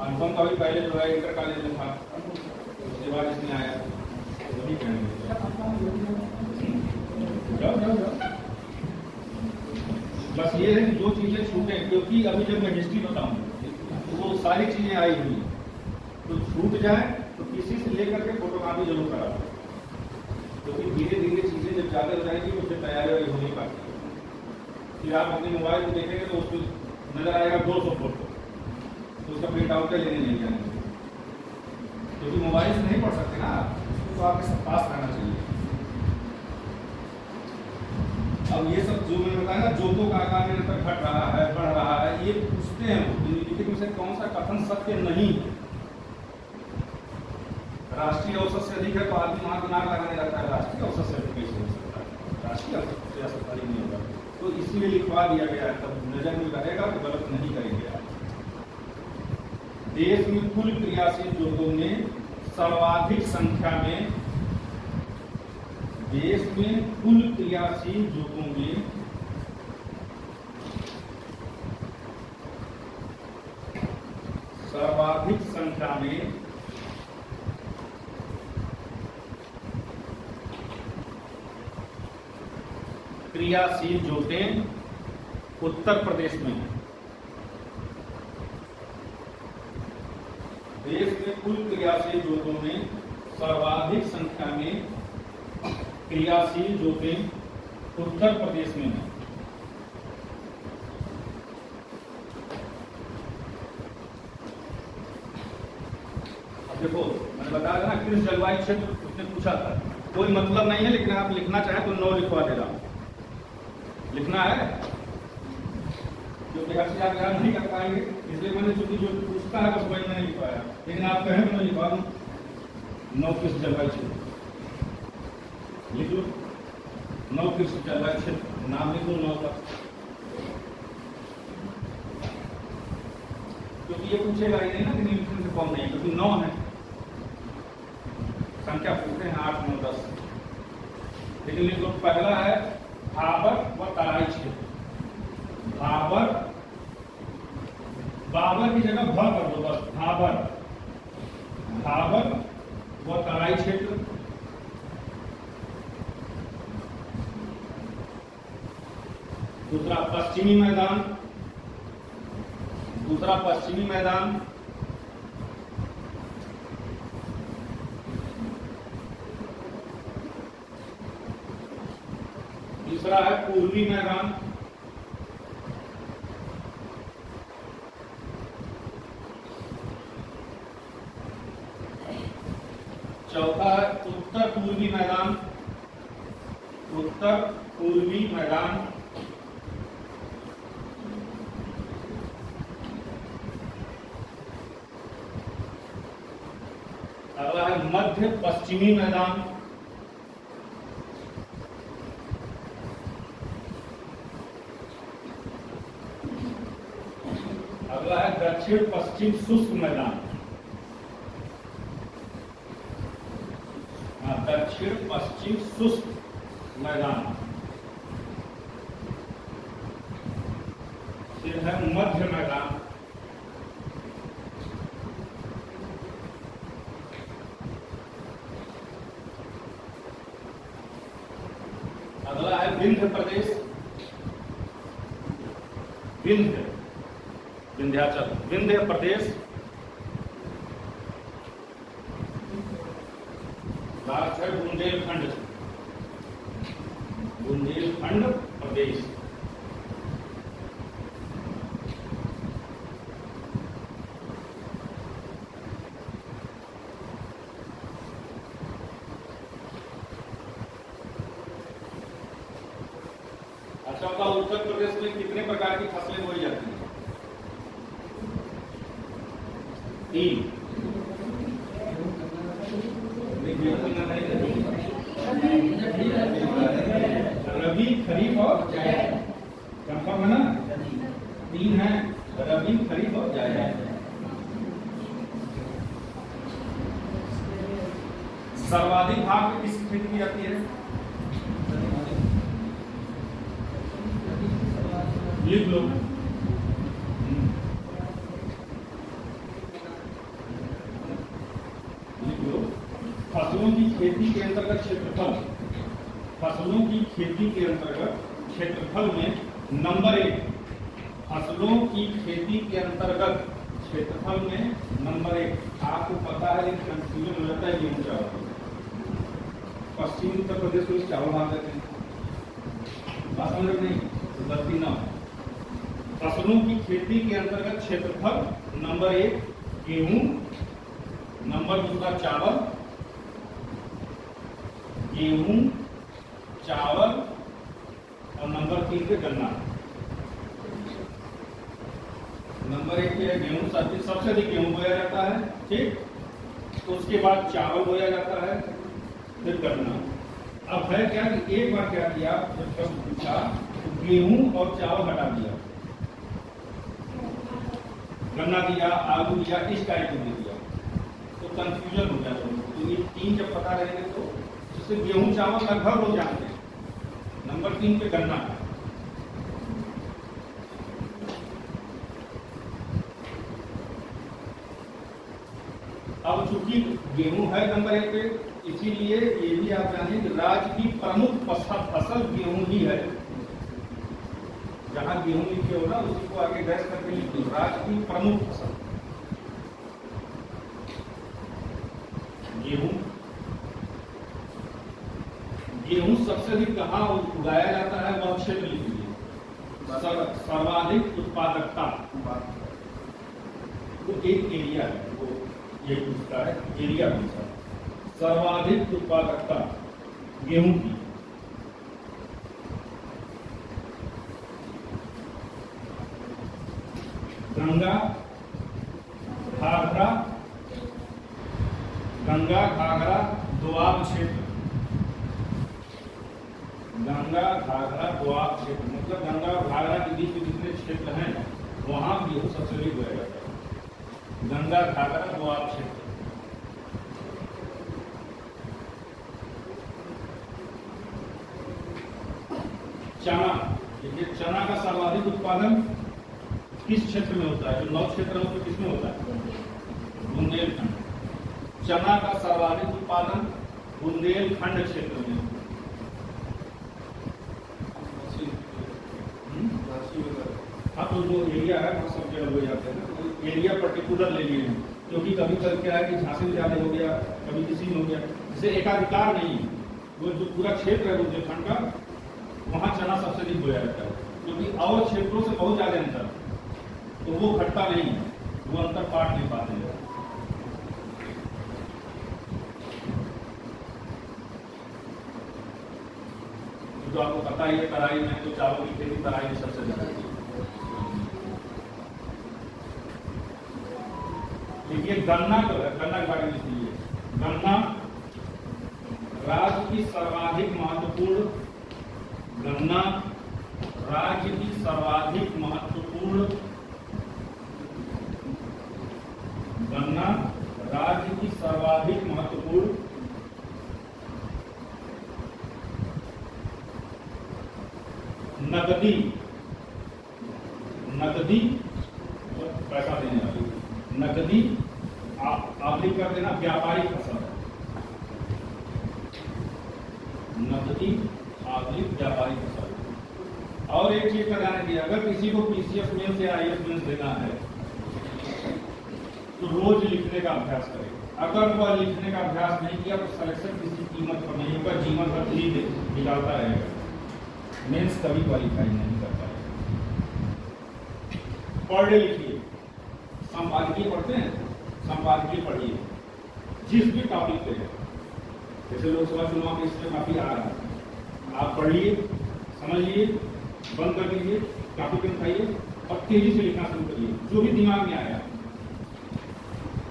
अनुपम का भी पहले जो है इंटर कॉलेज में था, उसके बाद इसमें आया, वही बस ये है कि जो चीजें छूटे, क्योंकि अभी जब मैं हिस्ट्री बताऊं तो वो सारी चीजें आई हुई, तो छूट जाए तो किसी से लेकर के फोटोकॉपी जरूर करा, क्योंकि धीरे धीरे चीजें जब ज्यादा हो जाएंगी तो फिर तैयारी हो नहीं पाती। फिर आप अपने मोबाइल को देखेंगे तो उसको नजर आएगा 200 फोटो, तो उसका प्रिंट आउट लेने नहीं जाएंगे, क्योंकि मोबाइल से नहीं पढ़ सकते ना आप। तो आपके सब पास रहना चाहिए। अब ये सब जो मैंने बताया ना, जोतों का आकार निरंतर घट रहा है, बढ़ रहा है, ये पूछते हैं निम्नलिखित में से कौन सा कथन सत्य नहीं है। राष्ट्रीय औसत से अधिक है तो आदमी वहां दिमाग लगाने लगता है, राष्ट्रीय औसत से अधिक कैसे हो सकता है, राष्ट्रीय औसत से अधिक नहीं होगा। तो इसलिए लिखवा दिया गया है, तब नजर में रहेगा तो गलत नहीं करेंगे आप। देश में कुल क्रियाशील जोतों में सर्वाधिक संख्या में, देश में कुल क्रियाशील जोतों में सर्वाधिक संख्या में क्रियाशील जोतें उत्तर प्रदेश में हैं। देश में कुल क्रियाशील जोतों में सर्वाधिक संख्या में क्रियाशील जोतें उत्तर प्रदेश में हैं। अब देखो मैंने बताया था ना, किस जलवायु क्षेत्र उसने पूछा था, कोई मतलब नहीं है, लेकिन आप लिखना चाहें तो 9 लिखवा दे रहा हूं। लिखना है जो बिहार से आप याद नहीं कर पाएंगे, इसलिए मैंने चूंकि जो पूछता है बस वही मैंने लिखवाया, लेकिन आप कहें तो मैं लिखवा दूं 9 किस जलवायु क्षेत्र लिख लो। 9 किस जलवायु क्षेत्र नाम लिख लो 9 का, क्योंकि ये पूछेगा ही नहीं ना कि निम्नलिखित से कौन नहीं है, क्योंकि 9 है संख्या पूछते हैं 8, 9, 10। लेकिन लिख लो पहला है भाबर व तराई क्षेत्र। भाबर, बाबर की जगह भ कर दो बस, भाबर, भाबर व तराई क्षेत्र। दूसरा पश्चिमी मैदान, दूसरा पश्चिमी मैदान। तीसरा है पूर्वी मैदान। चौथा है उत्तर पूर्वी मैदान, उत्तर पूर्वी मैदान। अगला है मध्य पश्चिमी मैदान। अगला है दक्षिण पश्चिम शुष्क मैदान। दक्षिण पश्चिम शुष्क मैदान। फिर है मध्य मैदान। अगला है विंध्य प्रदेश, विंध्य, विंध्याचल, विंध्य प्रदेश। लास्ट है बुंदेलखंड, बुंदेलखंड प्रदेश। अच्छा, उत्तर प्रदेश में कितने प्रकार की फसलें बोई जाती हैं? 3। रबी, खरीफ और जायद। कंफर्म है ना? 3 है, रबी, खरीफ और जायद। सर्वाधिक भाग किस खेती की जाती है? लिख लो। फसलों की खेती के अंतर्गत क्षेत्रफल, फसलों की खेती के अंतर्गत क्षेत्रफल में नंबर 1, फसलों की खेती के अंतर्गत क्षेत्रफल में नंबर 1। आपको पता है लेकिन कंफ्यूजन हो जाता है गेहूं चावल। पश्चिमी उत्तर प्रदेश में चावल मार देते हैं, बात समझ नहीं तो गलती ना हो। फसलों की खेती के अंतर्गत क्षेत्रफल नंबर 1 गेहूं, नंबर 2 चावल, गेहूं, चावल और नंबर 3 पे गन्ना। नंबर 1 पे गेहूं, सबसे अधिक गेहूं बोया जाता है, ठीक। तो उसके बाद चावल बोया जाता है, फिर गन्ना। अब है क्या कि एक बार क्या किया, जब सब पूछा तो गेहूं और चावल हटा दिया, गन्ना दिया, आलू दिया, इस टाइप में दिया, तो कंफ्यूजन हो गया। तो ये 3 जब पता रहेंगे तो जैसे गेहूं चावल लगभग लोग जानते हैं, नंबर 3 पे गन्ना। अब चूंकि गेहूं है नंबर 1 पे, इसीलिए ये भी आप जानें कि राज्य की प्रमुख फसल गेहूं ही है। जहां गेहूं लिखे हो ना, उसी को आगे डैश करके लिख दो, राज्य की प्रमुख फसल गेहूं। गेहूं सबसे अधिक कहाँ उगाया जाता है वह क्षेत्र लिख लीजिए। सर्वाधिक उत्पादकता तो एक एरिया है, वो ये पूछता है, एरिया पूछता है। सर्वाधिक उत्पादकता गेहूं की, गंगा घाघरा दोआब क्षेत्र। गंगा घाघरा दोआब क्षेत्र मतलब गंगा और घाघरा के बीच में जितने क्षेत्र हैं वहां गेहूं सबसे अधिक बोया जाता है। गंगा घाघरा दोआब क्षेत्र। चना, देखिए चना का सर्वाधिक उत्पादन किस क्षेत्र में होता है? जो 9 क्षेत्र है उसमें किसमें होता है? बुंदेलखंड। चना का सर्वाधिक उत्पादन बुंदेलखंड क्षेत्र में। हाँ, तो जो एरिया है वहाँ सब जगह हो जाते हैं ना, तो एरिया पर्टिकुलर ले लिए हैं, क्योंकि कभी कभी क्या है कि झांसी में ज्यादा हो गया, कभी किसी में हो गया, जिसे एकाधिकार नहीं है। वो जो पूरा क्षेत्र है बुंदेलखंड का, वहाँ चना सबसे अधिक बोया जाता है, क्योंकि और क्षेत्रों से बहुत ज्यादा अंतर, तो वो घटता नहीं है, वो अंतर पाट नहीं पाते हैं। तो आपको पता ही है, तराई में तो चावल की खेती तराई में सबसे ज्यादा है। देखिए गन्ना जो है, गन्ना के बारे में लिखिए, गन्ना राज्य की सर्वाधिक महत्वपूर्ण, गन्ना राज्य की सर्वाधिक महत्वपूर्ण, गन्ना राज्य की सर्वाधिक महत्वपूर्ण नकदी पैसा देने वाली, नकदी आप लिख कर देना व्यापारिक फसल, नकदी आधुनिक व्यापारिक फसल। और एक चीज का ध्यान रखिए, अगर किसी को पीसीएस मेंस या आईएएस मेंस देना है तो रोज लिखने का अभ्यास करें। अगर वह लिखने का अभ्यास नहीं किया तो सिलेक्शन किसी कीमत पर नहीं होगा, जीवन भर ही निकालता रहेगा, मेंस कभी क्वालिफाई नहीं कर पाएगा। पढ़े लिखिए, संपादकीय पढ़ते हैं, संपादकीय पढ़िए जिस भी टॉपिक पे है। जैसे लोकसभा चुनाव में इसमें काफी आ रहा है, आप पढ़िए, समझिए, बंद कर दीजिए, काफी पेन खाइए और तेजी से लिखना शुरू करिए। जो भी दिमाग में आया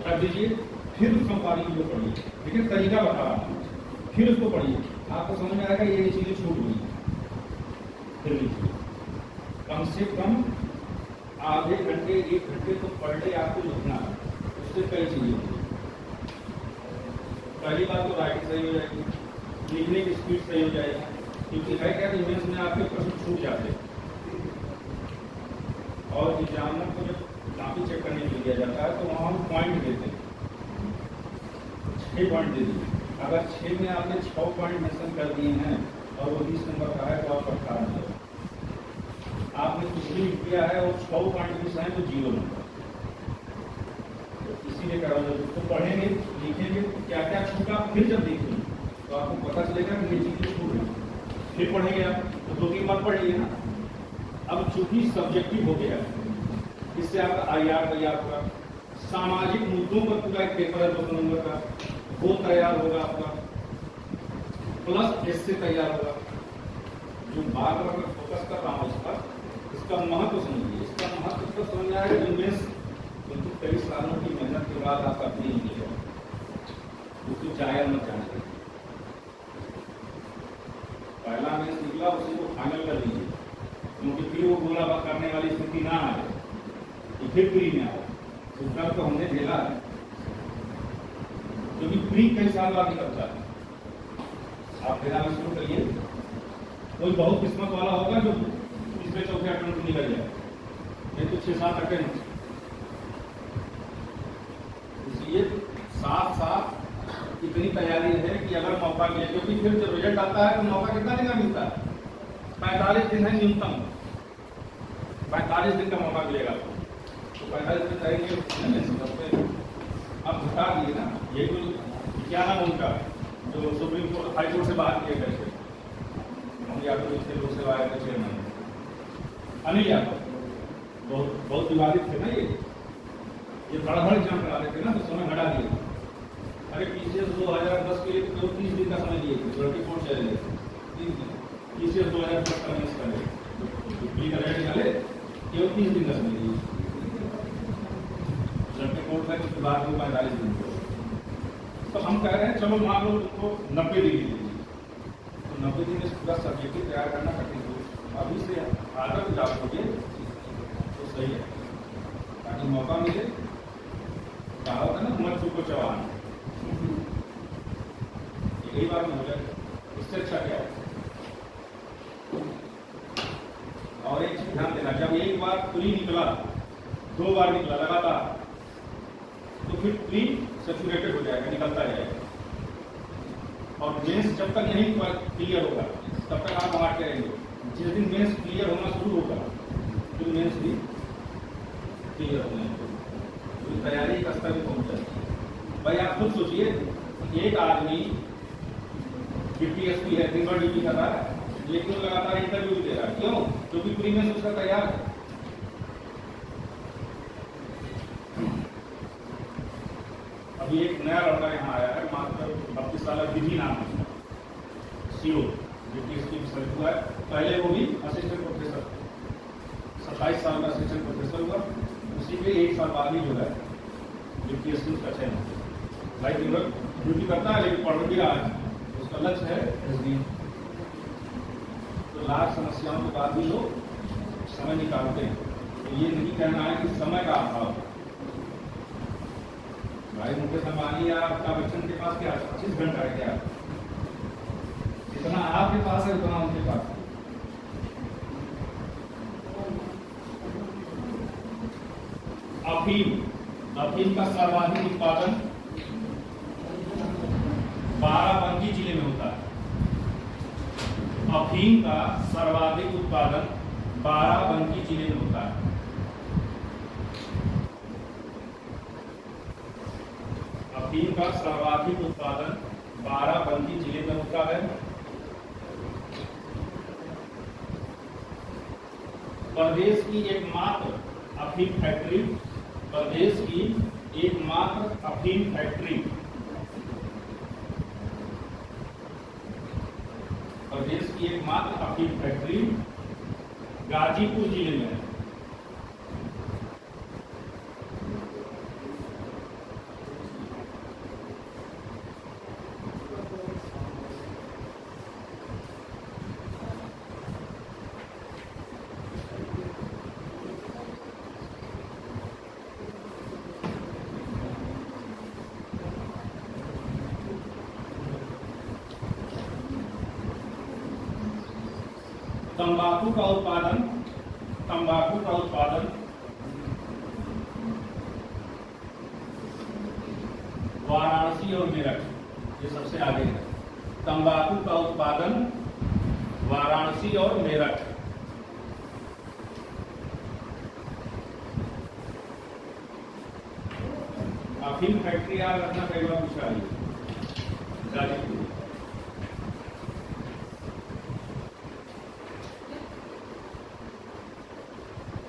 रख दीजिए, फिर उस संपादकीय को पढ़िए। लेकिन तरीका बता रहा हूँ, फिर उसको पढ़िए, आपको समझ में आएगा ये चीजें छूट गई। फिर लीजिए, कम से कम आधे घंटे 1 घंटे तो पर डे आपको लिखना है, उससे कई चीजें होंगी। पहली बात तो राइटिंग सही हो जाएगी, लिखने की स्पीड सही हो जाएगी, क्योंकि है क्या इमेज में आपके प्रश्न छूट जाते हैं। और एग्जामिनर को जब काफी चेक करने के लिए दिया जाता है तो वहाँ हम पॉइंट देते हैं, 6 पॉइंट दे दीजिए। अगर 6 में आपने 6 पॉइंट मेंशन कर दिए हैं और वो 20 नंबर का है तो आप 18 नंबर, आपने कुछ भी लिख दिया है और 6 पॉइंट मिस है तो 0 नंबर। इसीलिए कह रहा हूँ, तो पढ़ेंगे लिखेंगे क्या क्या छूटा, फिर जब देखेंगे तो आपको पता चलेगा कि ये चीजें छूट गई। फिर पढ़ेंगे आप तो 2-3 बार पढ़िए ना। अब चूंकि सब्जेक्टिव हो गया, इससे आपका IR तैयार होगा, सामाजिक मुद्दों पर पूरा एक पेपर है 200 नंबर का, वो तैयार होगा आपका। प्लस एस से तैयार होगा। जो बार बार मैं फोकस कर रहा हूँ इस पर, इसका महत्व समझिए। इसका महत्व तो समझ आएगा जो मेंस क्योंकि कई सालों की मेहनत के बाद आपका प्री निकलेगा, उसको जाया मत जाना। पहला मेंस निकला उसी को फाइनल कर लीजिए, क्योंकि फिर वो गोला बात करने वाली स्थिति ना आए कि फिर प्री में आए। उसका तो हमने झेला है, क्योंकि प्री कई साल बाद निकलता है। आप देना में शुरू करिए, कोई बहुत किस्मत वाला होगा जो तीसरे चौथे अटेम्प्ट में निकल जाए, ये तो 6-7 अटेम्प्ट। इसलिए साथ साथ इतनी तैयारी है कि अगर मौका मिले, क्योंकि फिर जब रिजल्ट आता है तो मौका कितना दिन का मिलता है? 45 दिन है न्यूनतम, 45 दिन का मौका मिलेगा। तो 45 दिन रहेंगे, अब घटा दिए ना। ये तो क्या नाम उनका जो सुप्रीम कोर्ट हाई कोर्ट से बाहर किए गए थे, हम यादव इसके लोक सेवा आयोग के चेयरमैन अनिल यादव, बहुत विवादित थे ना। ये धड़ाधड़ एग्जाम करा रहे थे ना, तो समय घटा दिए। अरे पीसीएस 2010 के लिए तो 30 दिन का समय दिए थे, 24 चले गए 30 दिन। पीसीएस 2010 का मिस करे निकाले, केवल 30 दिन का समय दिए। कोर्ट है उसके बाद में 45 दिन। तो हम कह रहे हैं चलो मान लो तुमको 90 दिन दीजिए, तो 90 दिन में पूरा सब्जेक्ट तैयार करना कठिन हो। अभी से आदत डालोगे तो सही है, ताकि मौका मिले। कहावत है ना, मत चूको चवान, यही बात हो जाए, इससे अच्छा क्या है। और एक चीज ध्यान देना, जब एक बार प्री निकला, 2 बार निकला लगातार, तो फिर प्री सैचुरेटेड हो जाएगा, निकलता जाएगा। और मेंस जब तक नहीं क्लियर होगा तब तक आप मारते रहेंगे। जिस दिन मेंस क्लियर होना शुरू होगा फिर मेंस भी क्लियर होने तो तैयारी का स्तर भी पहुंच जाती है। भाई आप खुद सोचिए, एक आदमी टीएसपी है, दिन भर ड्यूटी कर रहा है, लेकिन लगातार इंटरव्यू भी दे रहा है। क्यों? क्योंकि प्री मेंस उसका तैयार है। अभी एक नया लड़का यहाँ आया है, मात्र 32 साल, विधि नाम है, सीओ जो हुआ है। पहले वो भी असिस्टेंट प्रोफेसर, 27 साल का असिस्टेंट प्रोफेसर हुआ। उसी के 1 साल बाद ही जो है यूपीएससी उसका चयन हो। भाई दिन भर ड्यूटी करता है लेकिन पढ़ भी रहा है, उसका लक्ष्य है एसडीएम। तो लाख समस्याओं के बाद भी लोग समय निकालते हैं। तो ये नहीं कहना है कि समय का अभाव। भाई मुकेश अंबानी या अमिताभ बच्चन के पास क्या 25 घंटा है क्या? जितना आपके पास है उतना उनके पास है। अफीम का सर्वाधिक उत्पादन बाराबंकी जिले में होता है। अफीम का सर्वाधिक उत्पादन बाराबंकी जिले में होता है। अफीम का सर्वाधिक उत्पादन बाराबंकी जिले में होता है। प्रदेश की एकमात्र अफीम फैक्ट्री, प्रदेश की एकमात्र अफीम फैक्ट्री, प्रदेश की एकमात्र अफीम फैक्ट्री गाजीपुर जिले में है। तंबाकू का उत्पादन वाराणसी और मेरठ, ये सबसे आगे है। तंबाकू का उत्पादन वाराणसी और मेरठ। अफीम फैक्ट्री याद रखना, कई बार पूछा है गाजीपुर।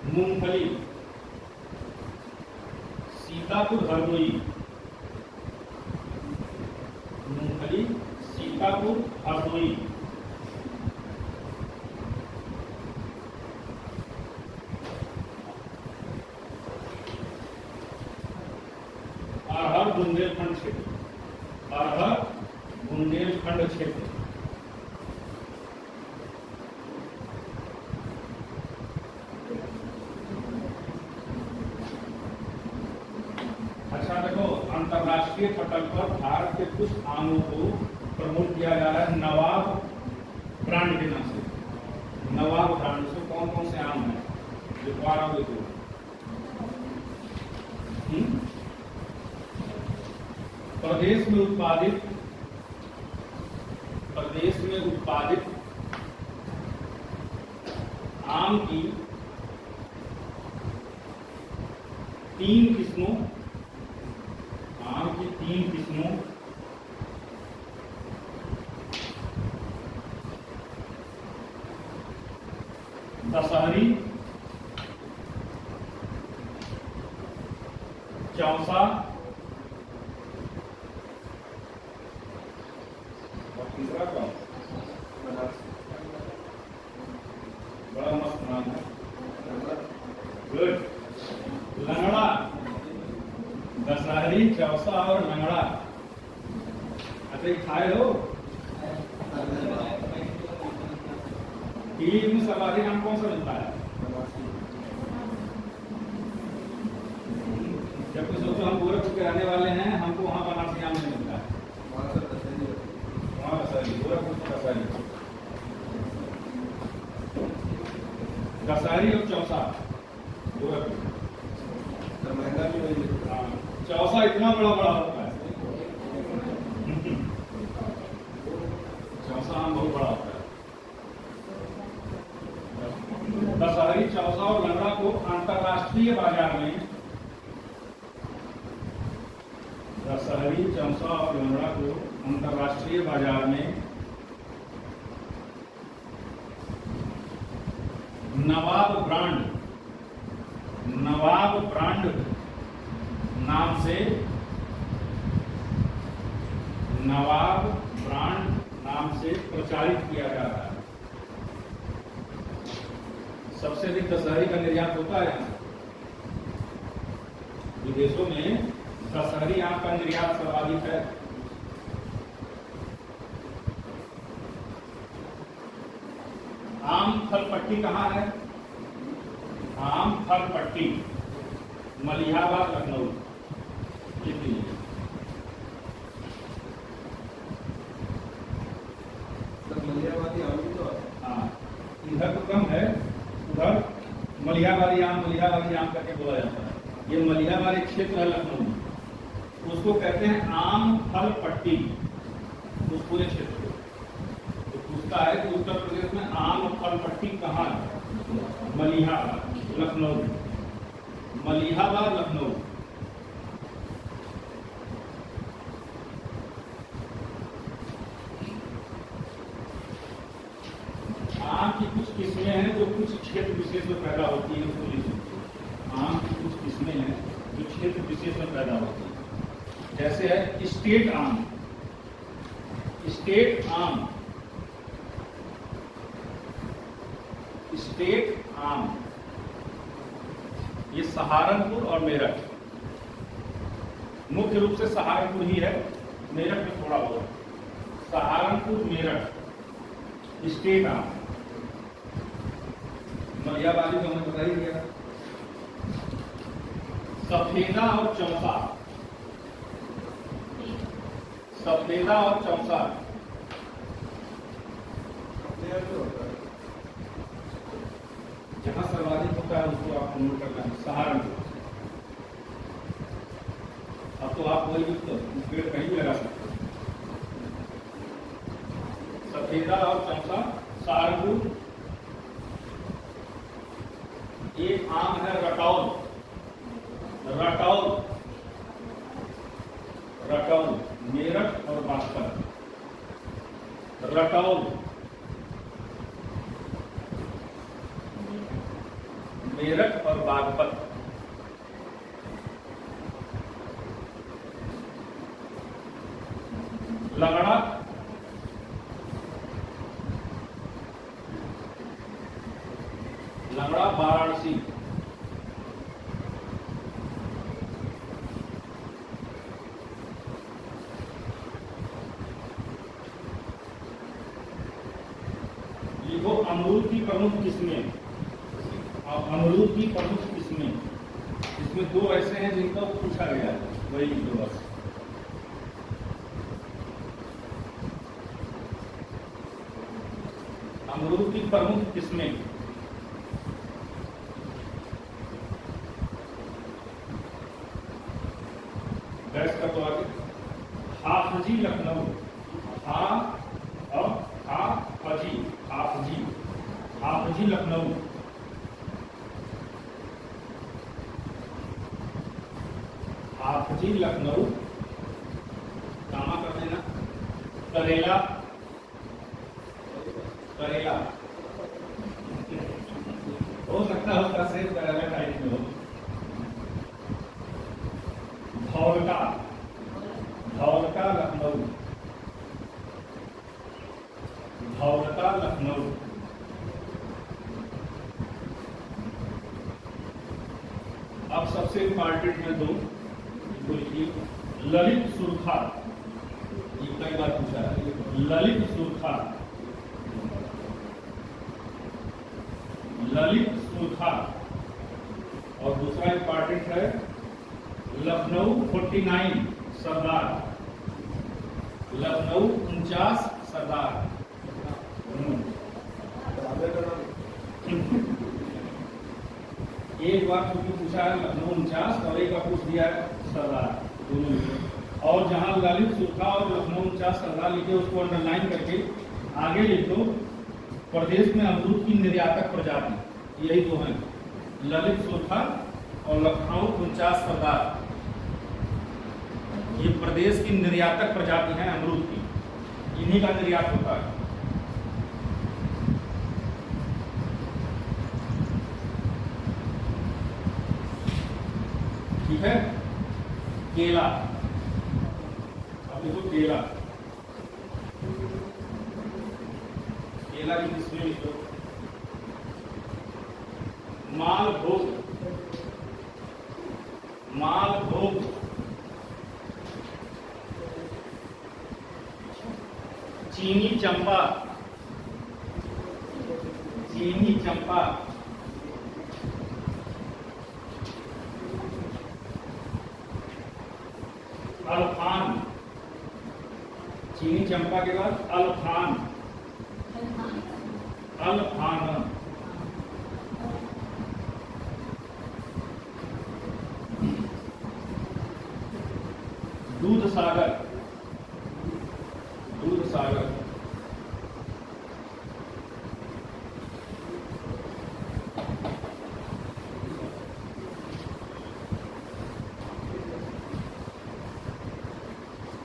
मूंगफली सीतापुर हरदोई, मूंगफली सीतापुर हरदोई। बुंदेलखंड क्षेत्र, अरहर बुंदेलखंड क्षेत्र। अच्छा देखो, अंतरराष्ट्रीय पटल पर भारत के कुछ आमों को प्रमोट किया जा रहा है नवाब ब्रांड के नाम से। नवाब ब्रांड से कौन कौन से आम हैं जो द्वारा देखो, प्रदेश में उत्पादित आम की 3 किस्मों, दशहरी, चौसा और तीसरा कौन, बड़ा मस्त नाम है, गुड, लंगड़ा। दशहरी, चौसा और लंगड़ा। अच्छा खाए हो? टीवी में सर्वाधिक आम कौन सा मिलता है? जब कुछ सोचो हम गोरखपुर के रहने वाले हैं, हमको वहाँ बनारसी आम नहीं मिलता है, वहाँ दशहरी, गोरखपुर में दशहरी, दशहरी और चौसा गोरखपुर। महंगा भी वही है। चौसा इतना बड़ा होता है, चौसा आम बहुत बड़ा होता है। दशहरी, चौसा और लंगड़ा को अंतरराष्ट्रीय बाजार में, दशहरी, चौसा और लंगड़ा को अंतरराष्ट्रीय बाजार में नवाब ब्रांड नाम से प्रचारित किया जा रहा है। सबसे अधिक दशहरी का निर्यात होता है यहाँ, विदेशों में दशहरी आम का निर्यात सर्वाधिक है। आम फल पट्टी कहाँ है? आम फल पट्टी मलिहाबाद, लखनऊ। हाँ, इधर तो कम है, उधर मलिहाबादी आम करके बोला जाता है। ये मलिहाबादी क्षेत्र है लखनऊ में, उसको कहते हैं आम फल पट्टी, उस पूरे क्षेत्र को। तो पूछता है कि उत्तर प्रदेश में आम फल पट्टी कहाँ है? मलिहाबाद, लखनऊ। मलिहाबाद, लखनऊ। आम की कुछ किस्में हैं जो कुछ क्षेत्र विशेष में पैदा होती है, उसको लिख सकते। आम की कुछ किस्में हैं जो क्षेत्र विशेष में पैदा होती है, जैसे है स्टेट आम। स्टेट आम ये सहारनपुर और मेरठ, मुख्य रूप से सहारनपुर ही है, मेरठ में थोड़ा बहुत। सहारनपुर, मेरठ स्टेट आम। मलिहाबादी तो हमें बता ही दिया। सफेदा और चौसा, सफेदा और चौसा जहां सर्वाधिक होता है उसको आप नोट करना है, सहारनपुर। अब तो आप कोई भी तो पेड़ कहीं भी लगा सकते हो। सफेदा और चौसा, सहारनपुर। एक आम है रटौल, मेरठ और बागपत। रटौल, मेरठ और बागपत। लंगड़ा, वाराणसी। देखो अमरूद की प्रमुख किस्में, अमरूद की प्रमुख किस्में, इसमें दो ऐसे हैं जिनका पूछा गया है, वही लिख दो बस। अमरूद की प्रमुख किस्में, गैस कर दो आगे। हाफजी लखनऊ, हाफजी लखनऊ, हाफजी लखनऊ, कामा कर देना। करेला, करेला हो सकता है उसका सेम करेला टाइप में हो। धौलका, धौलका लखनऊ, धौलका लखनऊ। अब सबसे इम्पॉर्टेंट में दो बोलिए, ललित सुरखा, ये कई बार पूछा है, ललित सुरखा, ललित सुरखा। और दूसरा इम्पॉर्टेंट है लखनऊ 49 सरदार, लखनऊ 49 सरदार। एक बार चूंकि पूछा है लखनऊ 49 और एक बार पूछ दिया है सरदार, दोनों। और जहां ललित सुरखा और लखनऊ 49 सरदार लिखे उसको अंडरलाइन करके आगे लिख दो, प्रदेश में अमरूद की निर्यातक प्रजाति, यही दो हैं, ललित सुरखा और लखनऊ 49 सरदार। ये प्रदेश की निर्यातक प्रजाति है अमरूद की, इन्हीं का निर्यात होता है। ठीक है। केला, अब देखो केला, केला की किस्में लिखो। मालभोग, मालभोग, चीनी चंपा, चीनी चंपा, अल्फान, चीनी चंपा के बाद अल्फान, अल्फान, दूध सागर, दूध सागर,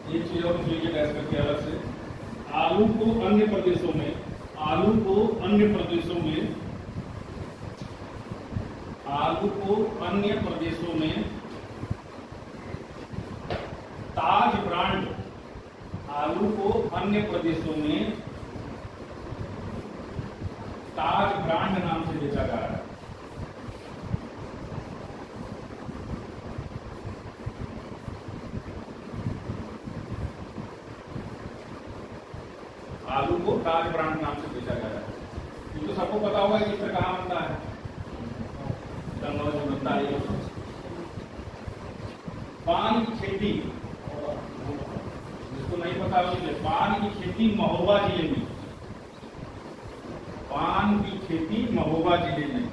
ये चीज और लीजिए गैस करके अलग से। आलू को अन्य प्रदेशों में, आलू को अन्य प्रदेशों में, आलू को अन्य प्रदेशों में ताज ब्रांड, आलू को अन्य प्रदेशों में ताज ब्रांड नाम से बेचा जा रहा है। आलू को ताज ब्रांड नाम से बेचा जा रहा है। ये तो सबको पता होगा कि इसका कहाँ बनता है, कन्नौज में बनता है। पान की खेती, जिसको नहीं पता उसके, पान की खेती महोबा जिले में, पान की खेती महोबा जिले में।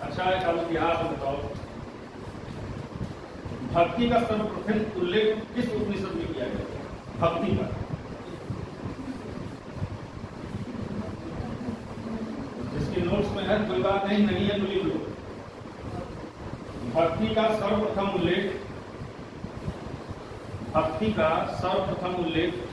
अच्छा है, चलो इतिहास बताओ। भक्ति का सर्वप्रथम उल्लेख किस उपनिषद में किया गया? भक्ति का, जिसके नोट्स में है, कोई बात नहीं, नहीं है तो लिख लो। भक्ति का सर्वप्रथम उल्लेख, भक्ति का सर्वप्रथम उल्लेख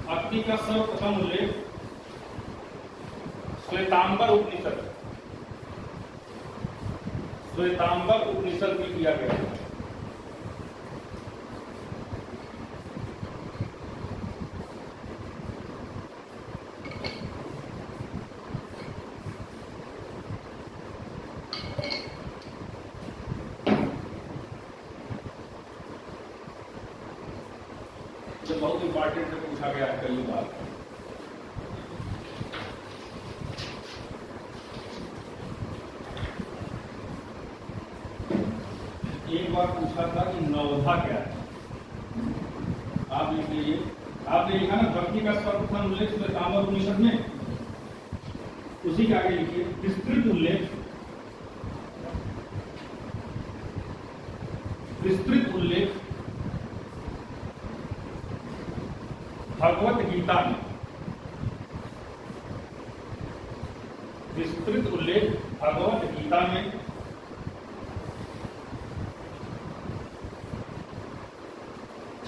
भक्ति का सर्वप्रथम उल्लेख श्वेतांबर उपनिषद, श्वेतांबर उपनिषद में किया गया था। ये बहुत इंपॉर्टेंट से पूछा गया है कई बार। एक बार पूछा था कि नवधा क्या है। आप लिख लीजिए, आपने लिखा ना भक्ति का सर्वप्रथम उल्लेख श्वेतांबर उपनिषद में, उसी के आगे लिखिए विस्तृत उल्लेख, विस्तृत उल्लेख भगवत गीता में, विस्तृत उल्लेख भगवत गीता में,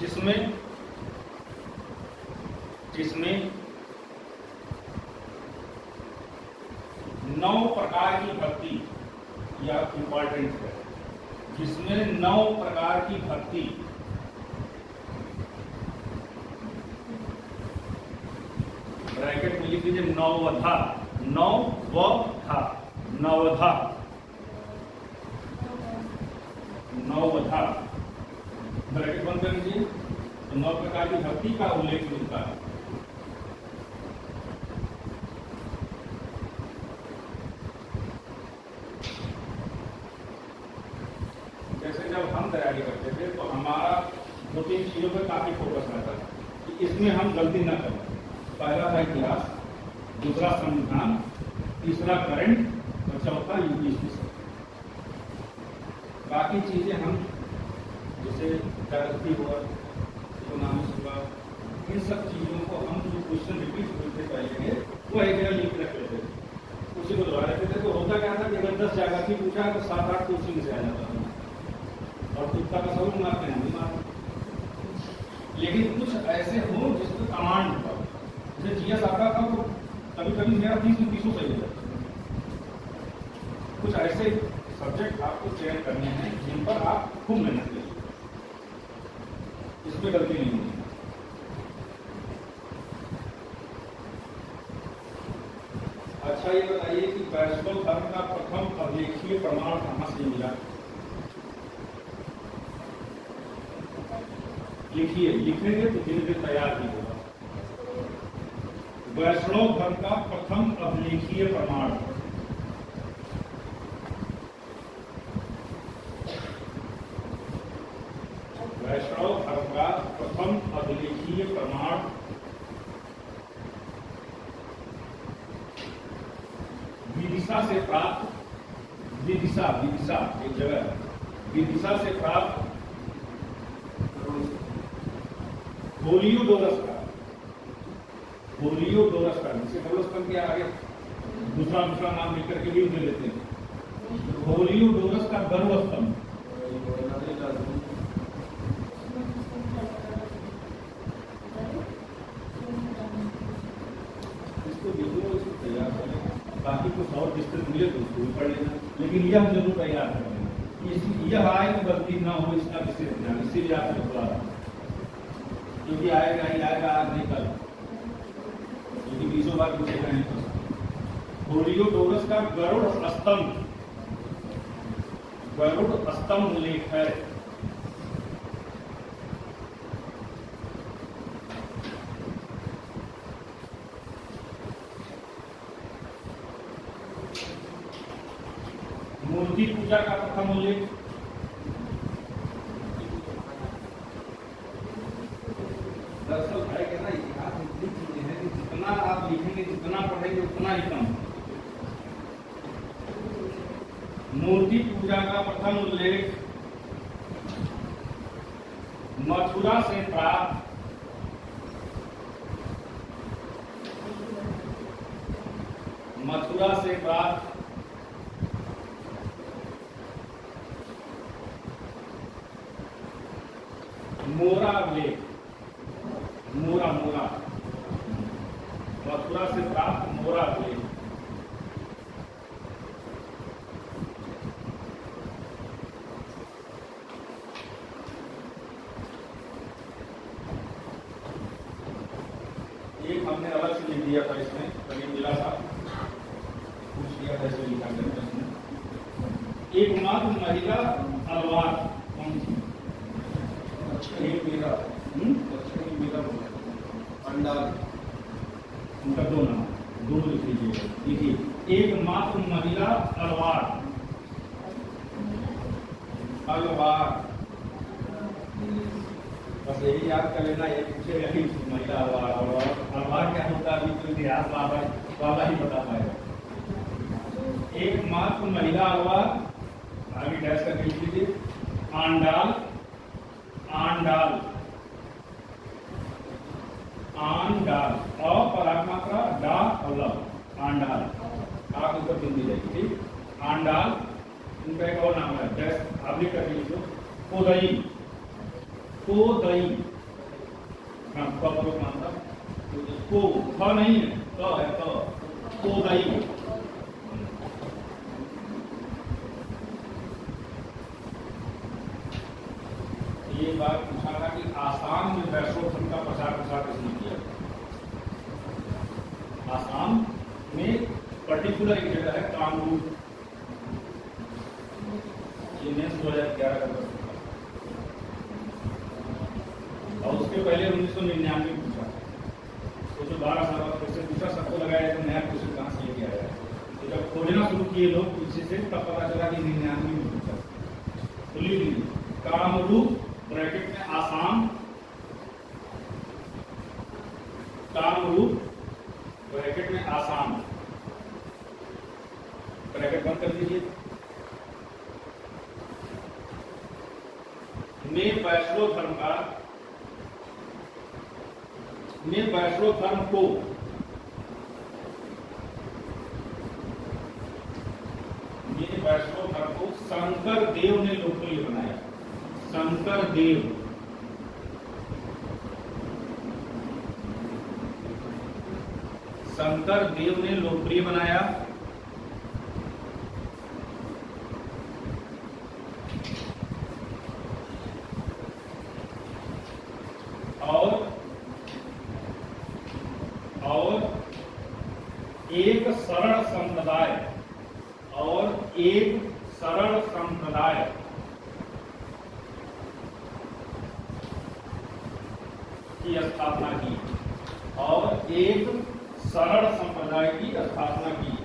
जिसमें जिसमें 9 प्रकार की भक्ति, या इंपॉर्टेंट है, जिसमें 9 प्रकार की भक्ति ब्रैकेट में लिख लीजिए नवधा, नवधा, नवधा, नवधा ब्रैकेट बंद कर लीजिए। तो 9 प्रकार की भक्ति का उल्लेख मिलता है। जैसे जब हम तैयारी करते थे तो हमारा 2-3 चीजों पर काफी फोकस रहता था कि इसमें हम गलती ना करें। पहला था इतिहास, दूसरा संविधान, तीसरा करंट और चौथा यूपीएससी। बाकी चीजें हम जैसे जागृति हुआ, इकोनॉमिक्स हुआ, इन सब चीजों को हम जो क्वेश्चन रिपीट होते पहले वो एक जगह लिख रख लेते थे, उसी को दोहरा लेते थे। तो होता क्या था कि अगर 10 जागृति पूछा है तो 7-8 क्वेश्चन से आ जाता था और तुक्का का सब मारते हैं दिमाग। लेकिन कुछ ऐसे हो जिसमें कमांड होता, जैसे जीएस आता था तो कभी कभी मेरा 30 में 30 सही होता। कुछ ऐसे सब्जेक्ट आपको चयन करने हैं जिन पर आप खूब मेहनत कीजिए, इसमें गलती नहीं होगी। अच्छा ये बताइए कि वैष्णव धर्म का प्रथम अभिलेखीय प्रमाण कहां से मिला? लिखिए, लिखेंगे तो धीरे धीरे तैयार भी होगा। वैष्णव धर्म का प्रथम अभिलेखीय प्रमाण वैष्णव धर्म का प्रथम अभिलेखीय प्रमाण विदिशा से प्राप्त, विदिशा विदिशा एक जगह, विदिशा से प्राप्त होलियोडोरस का, होलियोडोरस का, जिसे होलोस्तंभ के आगे दूसरा नाम लेकर के भी दे लेते हैं। होलियोडोरस का गर्भस्तंभ, इसको देखो, इसको तैयार करें, बाकी कुछ और विस्तृत मिले तो उसको भी पढ़ लेना, लेकिन यह जरूर तैयार करें। यह आए तो गलती ना हो, इसका विशेष ध्यान, इसीलिए आपने बोला, क्योंकि आएगा ही आएगा, आज नहीं कल, क्योंकि 20 बार पूछेगा नहीं तो। होलियोडोरस का गरुड़ स्तंभ, गरुड़ स्तंभ लेख है। मूर्ति पूजा का प्रथम उल्लेख, दरअसल है कि ना, इतिहास इतनी चीजें हैं कि जितना आप लिखेंगे, जितना पढ़ेंगे उतना ही कम। मूर्ति पूजा का प्रथम उल्लेख मथुरा से प्राप्त, मथुरा से प्राप्त मोरा लेख, मोरा मोरा, मथुरा से प्राप्त मोरा लेख। दिया था इसमें, कभी मिला था, पूछ लिया था, इसमें लिखा गया था इसमें। एकमात्र महिला अलवार कौन सी? दक्षिणी मीरा पंडाल, उनका दो नाम, दोनों लिख लीजिएगा। देखिए, एकमात्र महिला अलवार, अलवार, बस यही याद कर लेना। ये पूछेगा कि महिला अलवार, और अलवार क्या होता है, अभी तो इतिहास वाला ही बता पाएगा। एकमात्र महिला अलवार, आगे डैश करके लिख लीजिए। आंडाल, आंडाल, आंडाल, अ पर आग मात्रा, डा और ल, आंडाल, आ के ऊपर बिंदी जाएगी, ठीक। आंडाल, इनका एक और नाम है, डैश आप लिख कर लीजिए। कोदई, कोदई, हाँ कपड़ों नाम था, को थ नहीं है, क है, क, कोदई। ये बात पूछा था कि आसाम में वैष्णव धर्म का प्रचार प्रसार किसने किया? आसाम में पर्टिकुलर एक जगह है कामरूप, ये मेंस 2011 का प्रश्न था, और उसके पहले 1999 में पूछा, तो जो 12 साल बाद फिर से पूछा, सबको लगाया तो नया क्वेश्चन कहाँ से लेके आया है। तो जब खोजना शुरू किए लोग पीछे से, तब पता चला कि 99 में पूछा। तो लिख लीजिए, कामरूप ब्रैकेट में आसाम, कामरूप ब्रैकेट में आसाम, ब्रैकेट बंद कर दीजिए। में वैष्णव धर्म का, में वैष्णव धर्म को शंकर देव ने लोकप्रिय बनाया। शंकर देव, शंकर देव ने लोकप्रिय बनाया। और एक सरल संप्रदाय, और एक सरल संप्रदाय की स्थापना की, और एक सरल संप्रदाय की स्थापना की।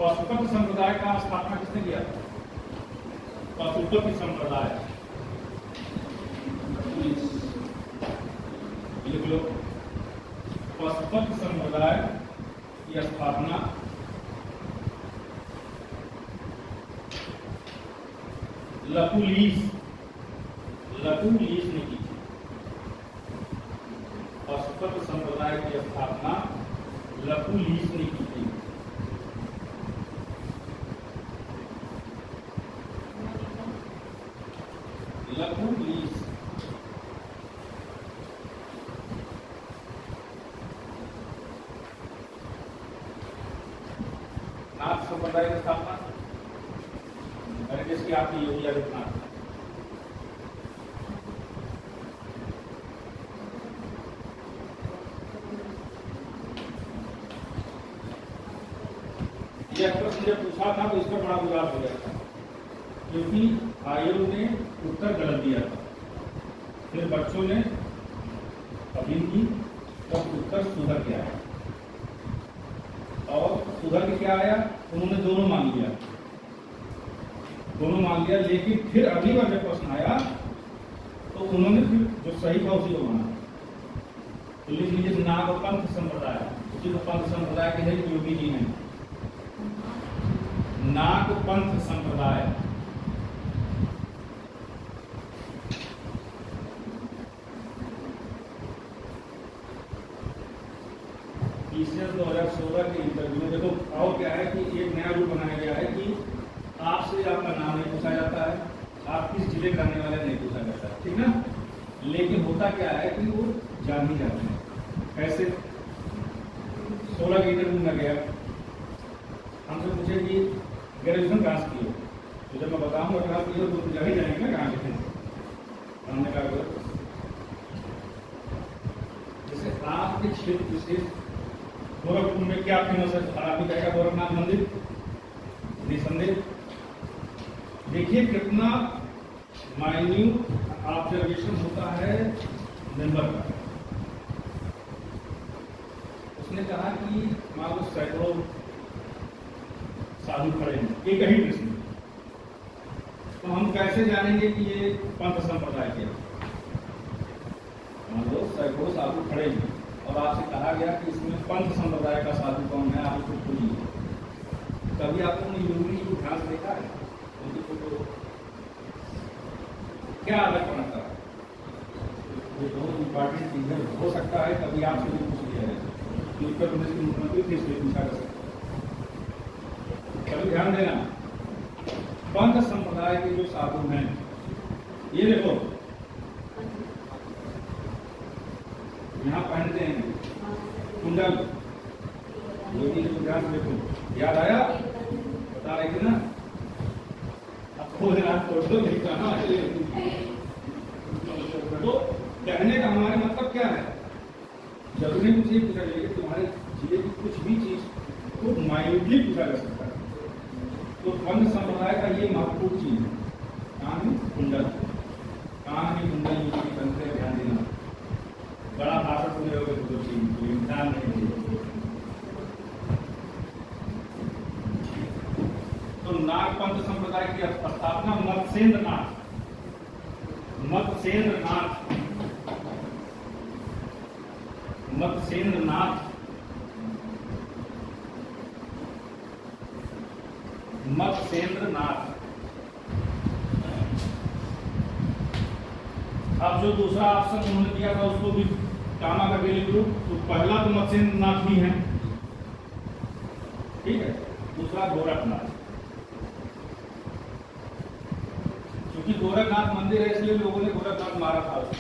पशुपति संप्रदाय का स्थापना किसने किया? पशुपति संप्रदाय, लिख लो। पशुपति संप्रदाय की स्थापना लकुलीस ने की। पशुपति संप्रदाय की स्थापना लकुलीस ने की थी। लकुलीस, नाथ संप्रदाय की स्थापना अरे जिसकी आपकी योगी आदित्यनाथ। यह प्रश्न जब पूछा था तो इसका बड़ा विवाद हो गया था, क्योंकि आयोग ने उत्तर गलत दिया था। फिर बच्चों ने अपील की, तब उत्तर सुधर के आया, और सुधर के क्या आया, उन्होंने दोनों मान लिया, दोनों मान लिया। लेकिन फिर अगली बार जब प्रश्न आया तो उन्होंने फिर जो सही था उसी को माना। तो लिख लीजिए नागपंथ संप्रदाय, उसी को पंथ संप्रदाय के हैं योगी जी हैं। नागपंथ संप्रदाय, PCS 2016 के इंटरव्यू में देखो, और क्या है कि एक नया रूल बनाया गया है कि आपसे आपका नाम नहीं पूछा जाता है, आप किस जिले का रहने वाले नहीं पूछा जाता है, ठीक ना। लेकिन होता क्या है कि वो जान ही जाते हैं। कैसे? 16 के इंटरव्यू में गया, हमसे पूछे कि ग्रेजुएशन कहाँ से किए, तो जब मैं बताऊंगा कि आप ये तो जा ही जाएंगे ना कहाँ लिखें। हमने कहा जैसे आपके क्षेत्र विशेष गोरखपुर में क्या फेमस है, तो आप भी कहेगा गोरखनाथ मंदिर, निसंदेह। देखिए कितना माइन्यूट ऑब्जर्वेशन होता है मेंबर का। उसने कहा कि मान लो सैकड़ों साधु खड़े हैं एक ही प्रश्न, तो हम कैसे जानेंगे कि ये पंथ संप्रदाय के? मान लो सैकड़ों साधु खड़े हैं और आपसे कहा गया कि इसमें पंथ संप्रदाय का साधु कौन है, आप उसको खोजिए। कभी आपने योगी को ध्यान से देखा है? उनकी फोटो क्या अलग बनाता है? ये बहुत इंपॉर्टेंट चीज है। हो सकता है कभी आपसे भी पूछ लिया है कि उत्तर प्रदेश के मुख्यमंत्री थे, इसलिए पूछा कर सकते। कभी ध्यान देना, पंथ संप्रदाय के जो साधु हैं, ये देखो यहाँ पहनते हैं कुंडल, योगी को ध्यान से देखो, याद आया? बता रहे थे ना, अब खोज फोटो नहीं कहा। तो कहने का हमारे मतलब क्या है? जरूरी मुझे पूछा जाएगा कि तुम्हारे जिले की कुछ भी चीज को माइन्यूटली पूछा जा सकता है। तो पंथ संप्रदाय का ये महत्वपूर्ण चीज है। कहाँ है कुंडल? कहाँ है कुंडल? योगी बनते हैं, ध्यान देना। बड़ा भाषण सुने होगे तो चीज ध्यान नहीं। तो नागपंथ संप्रदाय की स्थापना मत्स्येंद्र नाथ अब जो दूसरा ऑप्शन उन्होंने दिया था उसको भी कामा करके लिख लो। तो पहला तो मत्स्येंद्र नाथ ही है, ठीक है। दूसरा गोरखनाथ, क्योंकि गोरखनाथ मंदिर है इसलिए लोगों ने गोरखनाथ मारा था उसको।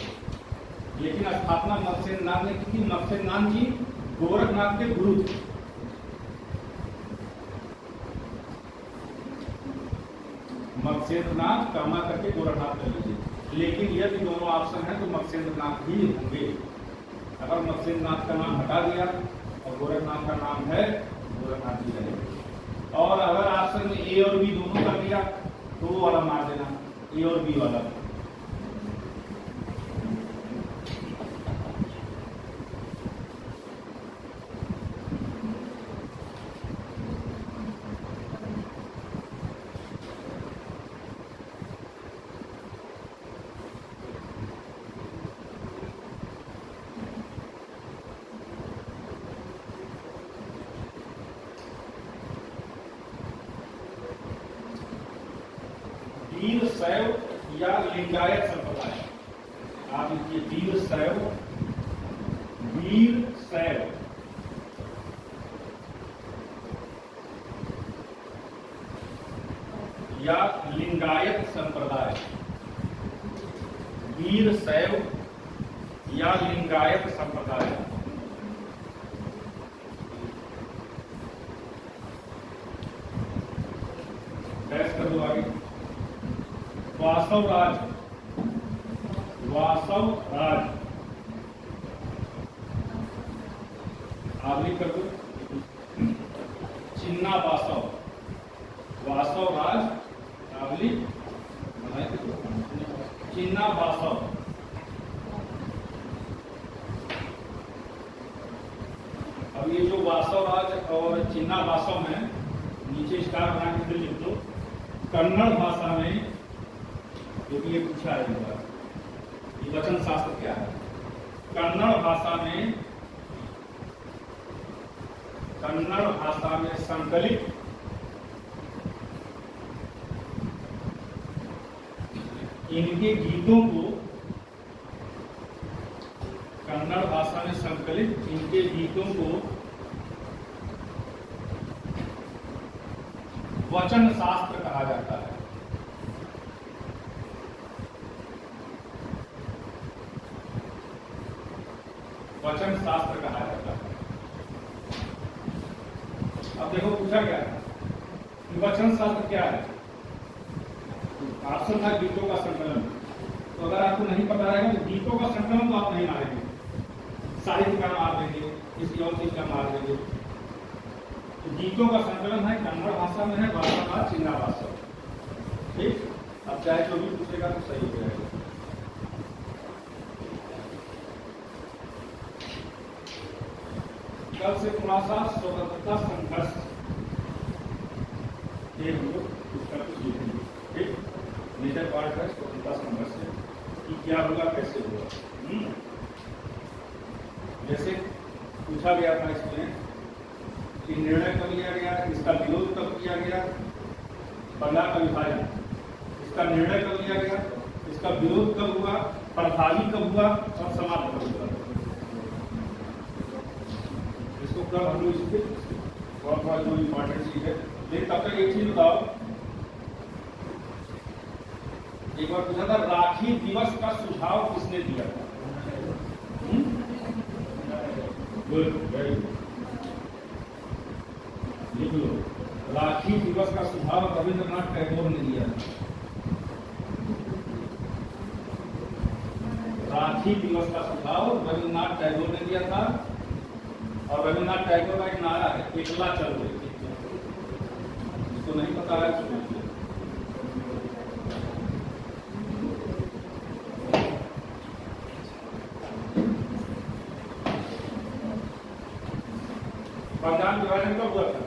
लेकिन स्थापना मत्स्येंद्र नाथ ने की। मत्स्येंद्र नाथ जी गोरखनाथ के गुरु थे। मत्स्येंद्र नाथ कामा करके गोरखनाथ कर लीजिए। लेकिन यदि दोनों ऑप्शन है तो मत्स्येंद्र नाथ ही होंगे। अगर मत्स्येंद्र नाथ का नाम हटा दिया और गोरखनाथ का नाम है, गोरखनाथ ही रहेगा। और अगर ऑप्शन में ए और बी दोनों कर दिया तो वो वाला मार देना, ए और बी वाला। वीर शैव या लिंगायत संप्रदाय, आप लिखिए वीर शैव या लिंगायत संप्रदाय। वीर शैव या लिंगायत संप्रदाय। बहस कर दो आगे। वासव राज आप लिख कर दो। चिन्ना वासव राज आप लिख, चिन्ना वासव। अब ये जो वासव राज और चिन्ना वासव में नीचे स्टार बना के फिर लिख दो। कन्नड़ भाषा में, क्योंकि ये पूछा है ये वचन शास्त्र क्या है। कन्नड़ भाषा में संकलित इनके गीतों को, कन्नड़ भाषा में संकलित इनके गीतों को वचन शास्त्र कहा जाता है। वचन शास्त्र कहा जाता है। अब देखो पूछा क्या है, वचन शास्त्र क्या है? ऑप्शन था गीतों का संकलन। तो अगर आपको नहीं पता रहेगा तो गीतों का संकलन तो आप नहीं मारेंगे, साहित्य का मार देंगे, किसी और चीज का मार देंगे। तो गीतों का संकलन है, कन्नड़ भाषा में है, भाषा चिन्ना भाषा। ठीक, अब चाहे जो भी पूछेगा तो सही हो जाएगा। कल से थोड़ा सा स्वतंत्रता संघर्ष ये हम लोग उसका कुछ लिखेंगे। ठीक, मेजर पार्ट है स्वतंत्रता संघर्ष से कि क्या होगा, कैसे होगा। जैसे पूछा गया था इसमें कि निर्णय कब लिया गया, इसका विरोध कब किया गया, बंगाल का विभाजन, इसका निर्णय कब लिया गया, इसका विरोध कब हुआ, प्रभावी कब हुआ और समाप्त कब हुआ। इसको कब हम लोग इसके बहुत जो इम्पोर्टेंट चीज है। लेकिन तब तक एक चीज बताओ, एक बार पूछा था राखी दिवस का सुझाव किसने दिया था? Good, very good. लिख लो, राखी दिवस का सुझाव रविंद्रनाथ टैगोर ने दिया था। राखी दिवस का सुझाव रविंद्रनाथ टैगोर ने दिया था। और रविंद्रनाथ टैगोर का एक नारा है, एकला चल रही। इसको नहीं पता है तो बंगाल विभाजन कब हुआ था?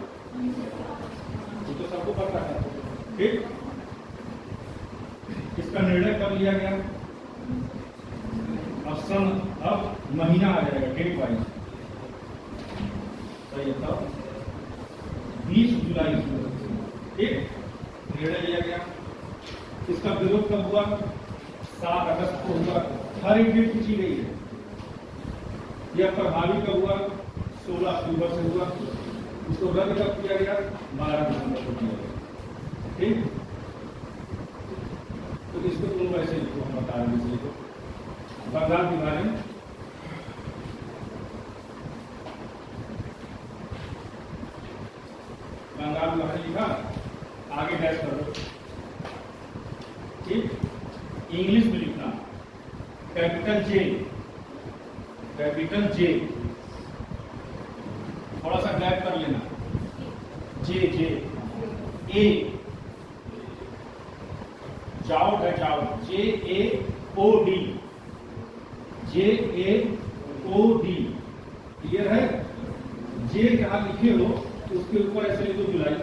ये तो सबको पता है। ठीक, इसका निर्णय कब लिया गया? अब महीना आ जाएगा, डेट वाइज सही है। तब 20 जुलाई ठीक निर्णय लिया गया। इसका विरोध कब हुआ? 7 अगस्त को हुआ। हर एक डेट खींची गई है। यह प्रभावी कब हुआ? 16 अक्टूबर से हुआ। इसको रद्द कब किया गया? 12 दिसंबर को किया गया। ठीक, तो इसको तुम वैसे लिखो, हम बता रहे हैं। बंगाल विभाजन, बंगाल विभाजन लिखा, आगे डैश कर दो। ठीक, इंग्लिश में लिखना कैपिटल जे, कैपिटल जे, थोड़ा सा गैप कर लेना, जे जे ए, जाओ है जाओ, जे ए ओ डी, जे ए ओ डी, क्लियर है? जे जहां लिखे हो तो उसके ऊपर ऐसे लिखो जुलाई।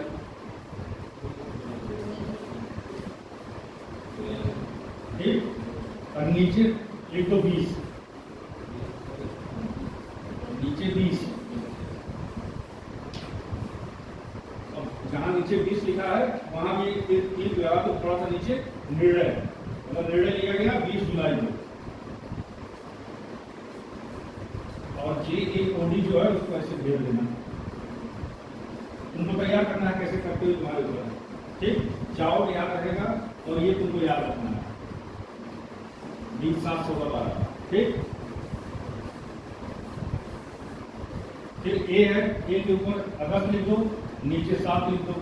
ठीक, और नीचे लिख दो 20, नीचे 20। अब जहां नीचे 20 लिखा है वहां भी एक लगा तो थोड़ा सा नीचे निर्णय, मतलब निर्णय लिया गया 20 जुलाई को। और जे ए ओ डी जो है उसको ऐसे भेज देना। तुमको तैयार करना है, कैसे करते हुए तुम्हारे ऊपर है। ठीक, जाओ याद रहेगा और ये तुमको याद रखना है 20/7/12। ठीक, फिर ए है, ए के ऊपर अगस्त लिख दो, नीचे 7 लिख दो।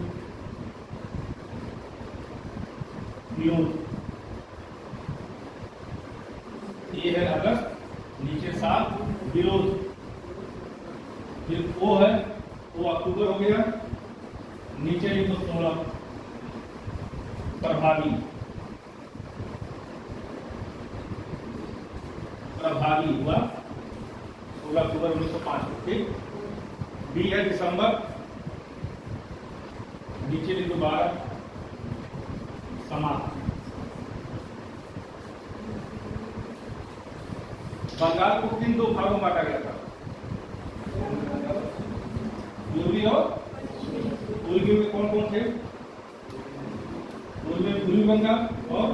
विरोध, ए है अगस्त, नीचे 7 विरोध। फिर ओ है, वो अक्टूबर हो गया, नीचे लिखो 16 प्रभावी, प्रभावी हुआ 16 अक्टूबर 1905। ठीक, बी है दिसंबर, नीचे लिखो 12 समाप्त। बंगाल को किन 2 भागों में बांटा गया था? पूर्वी और पूर्वी में कौन कौन थे? पूर्वी में पूर्वी बंगाल और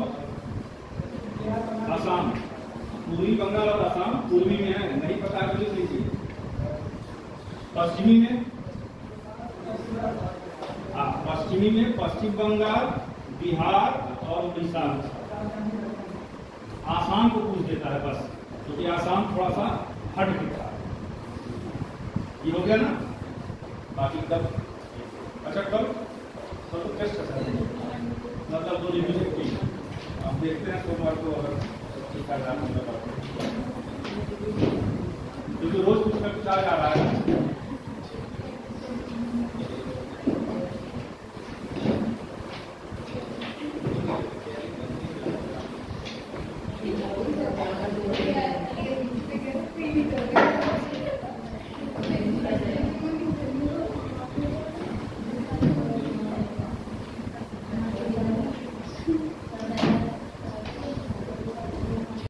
असम। पूर्वी बंगाल और असम पूर्वी में है, नहीं पता तो लिख लीजिए। पश्चिमी में, पश्चिमी में पश्चिम बंगाल, बिहार और उड़ीसा। आसाम को पूछ देता है बस, क्योंकि आसाम थोड़ा सा हट के था। ये हो गया ना, बाकी कब? अच्छा कल तो टेस्ट कर सकते हैं, मतलब 2 रिवीजन की देखते हैं सोमवार को अगर ठीक कर रहा है, क्योंकि रोज कुछ ना कुछ आ जा रहा है।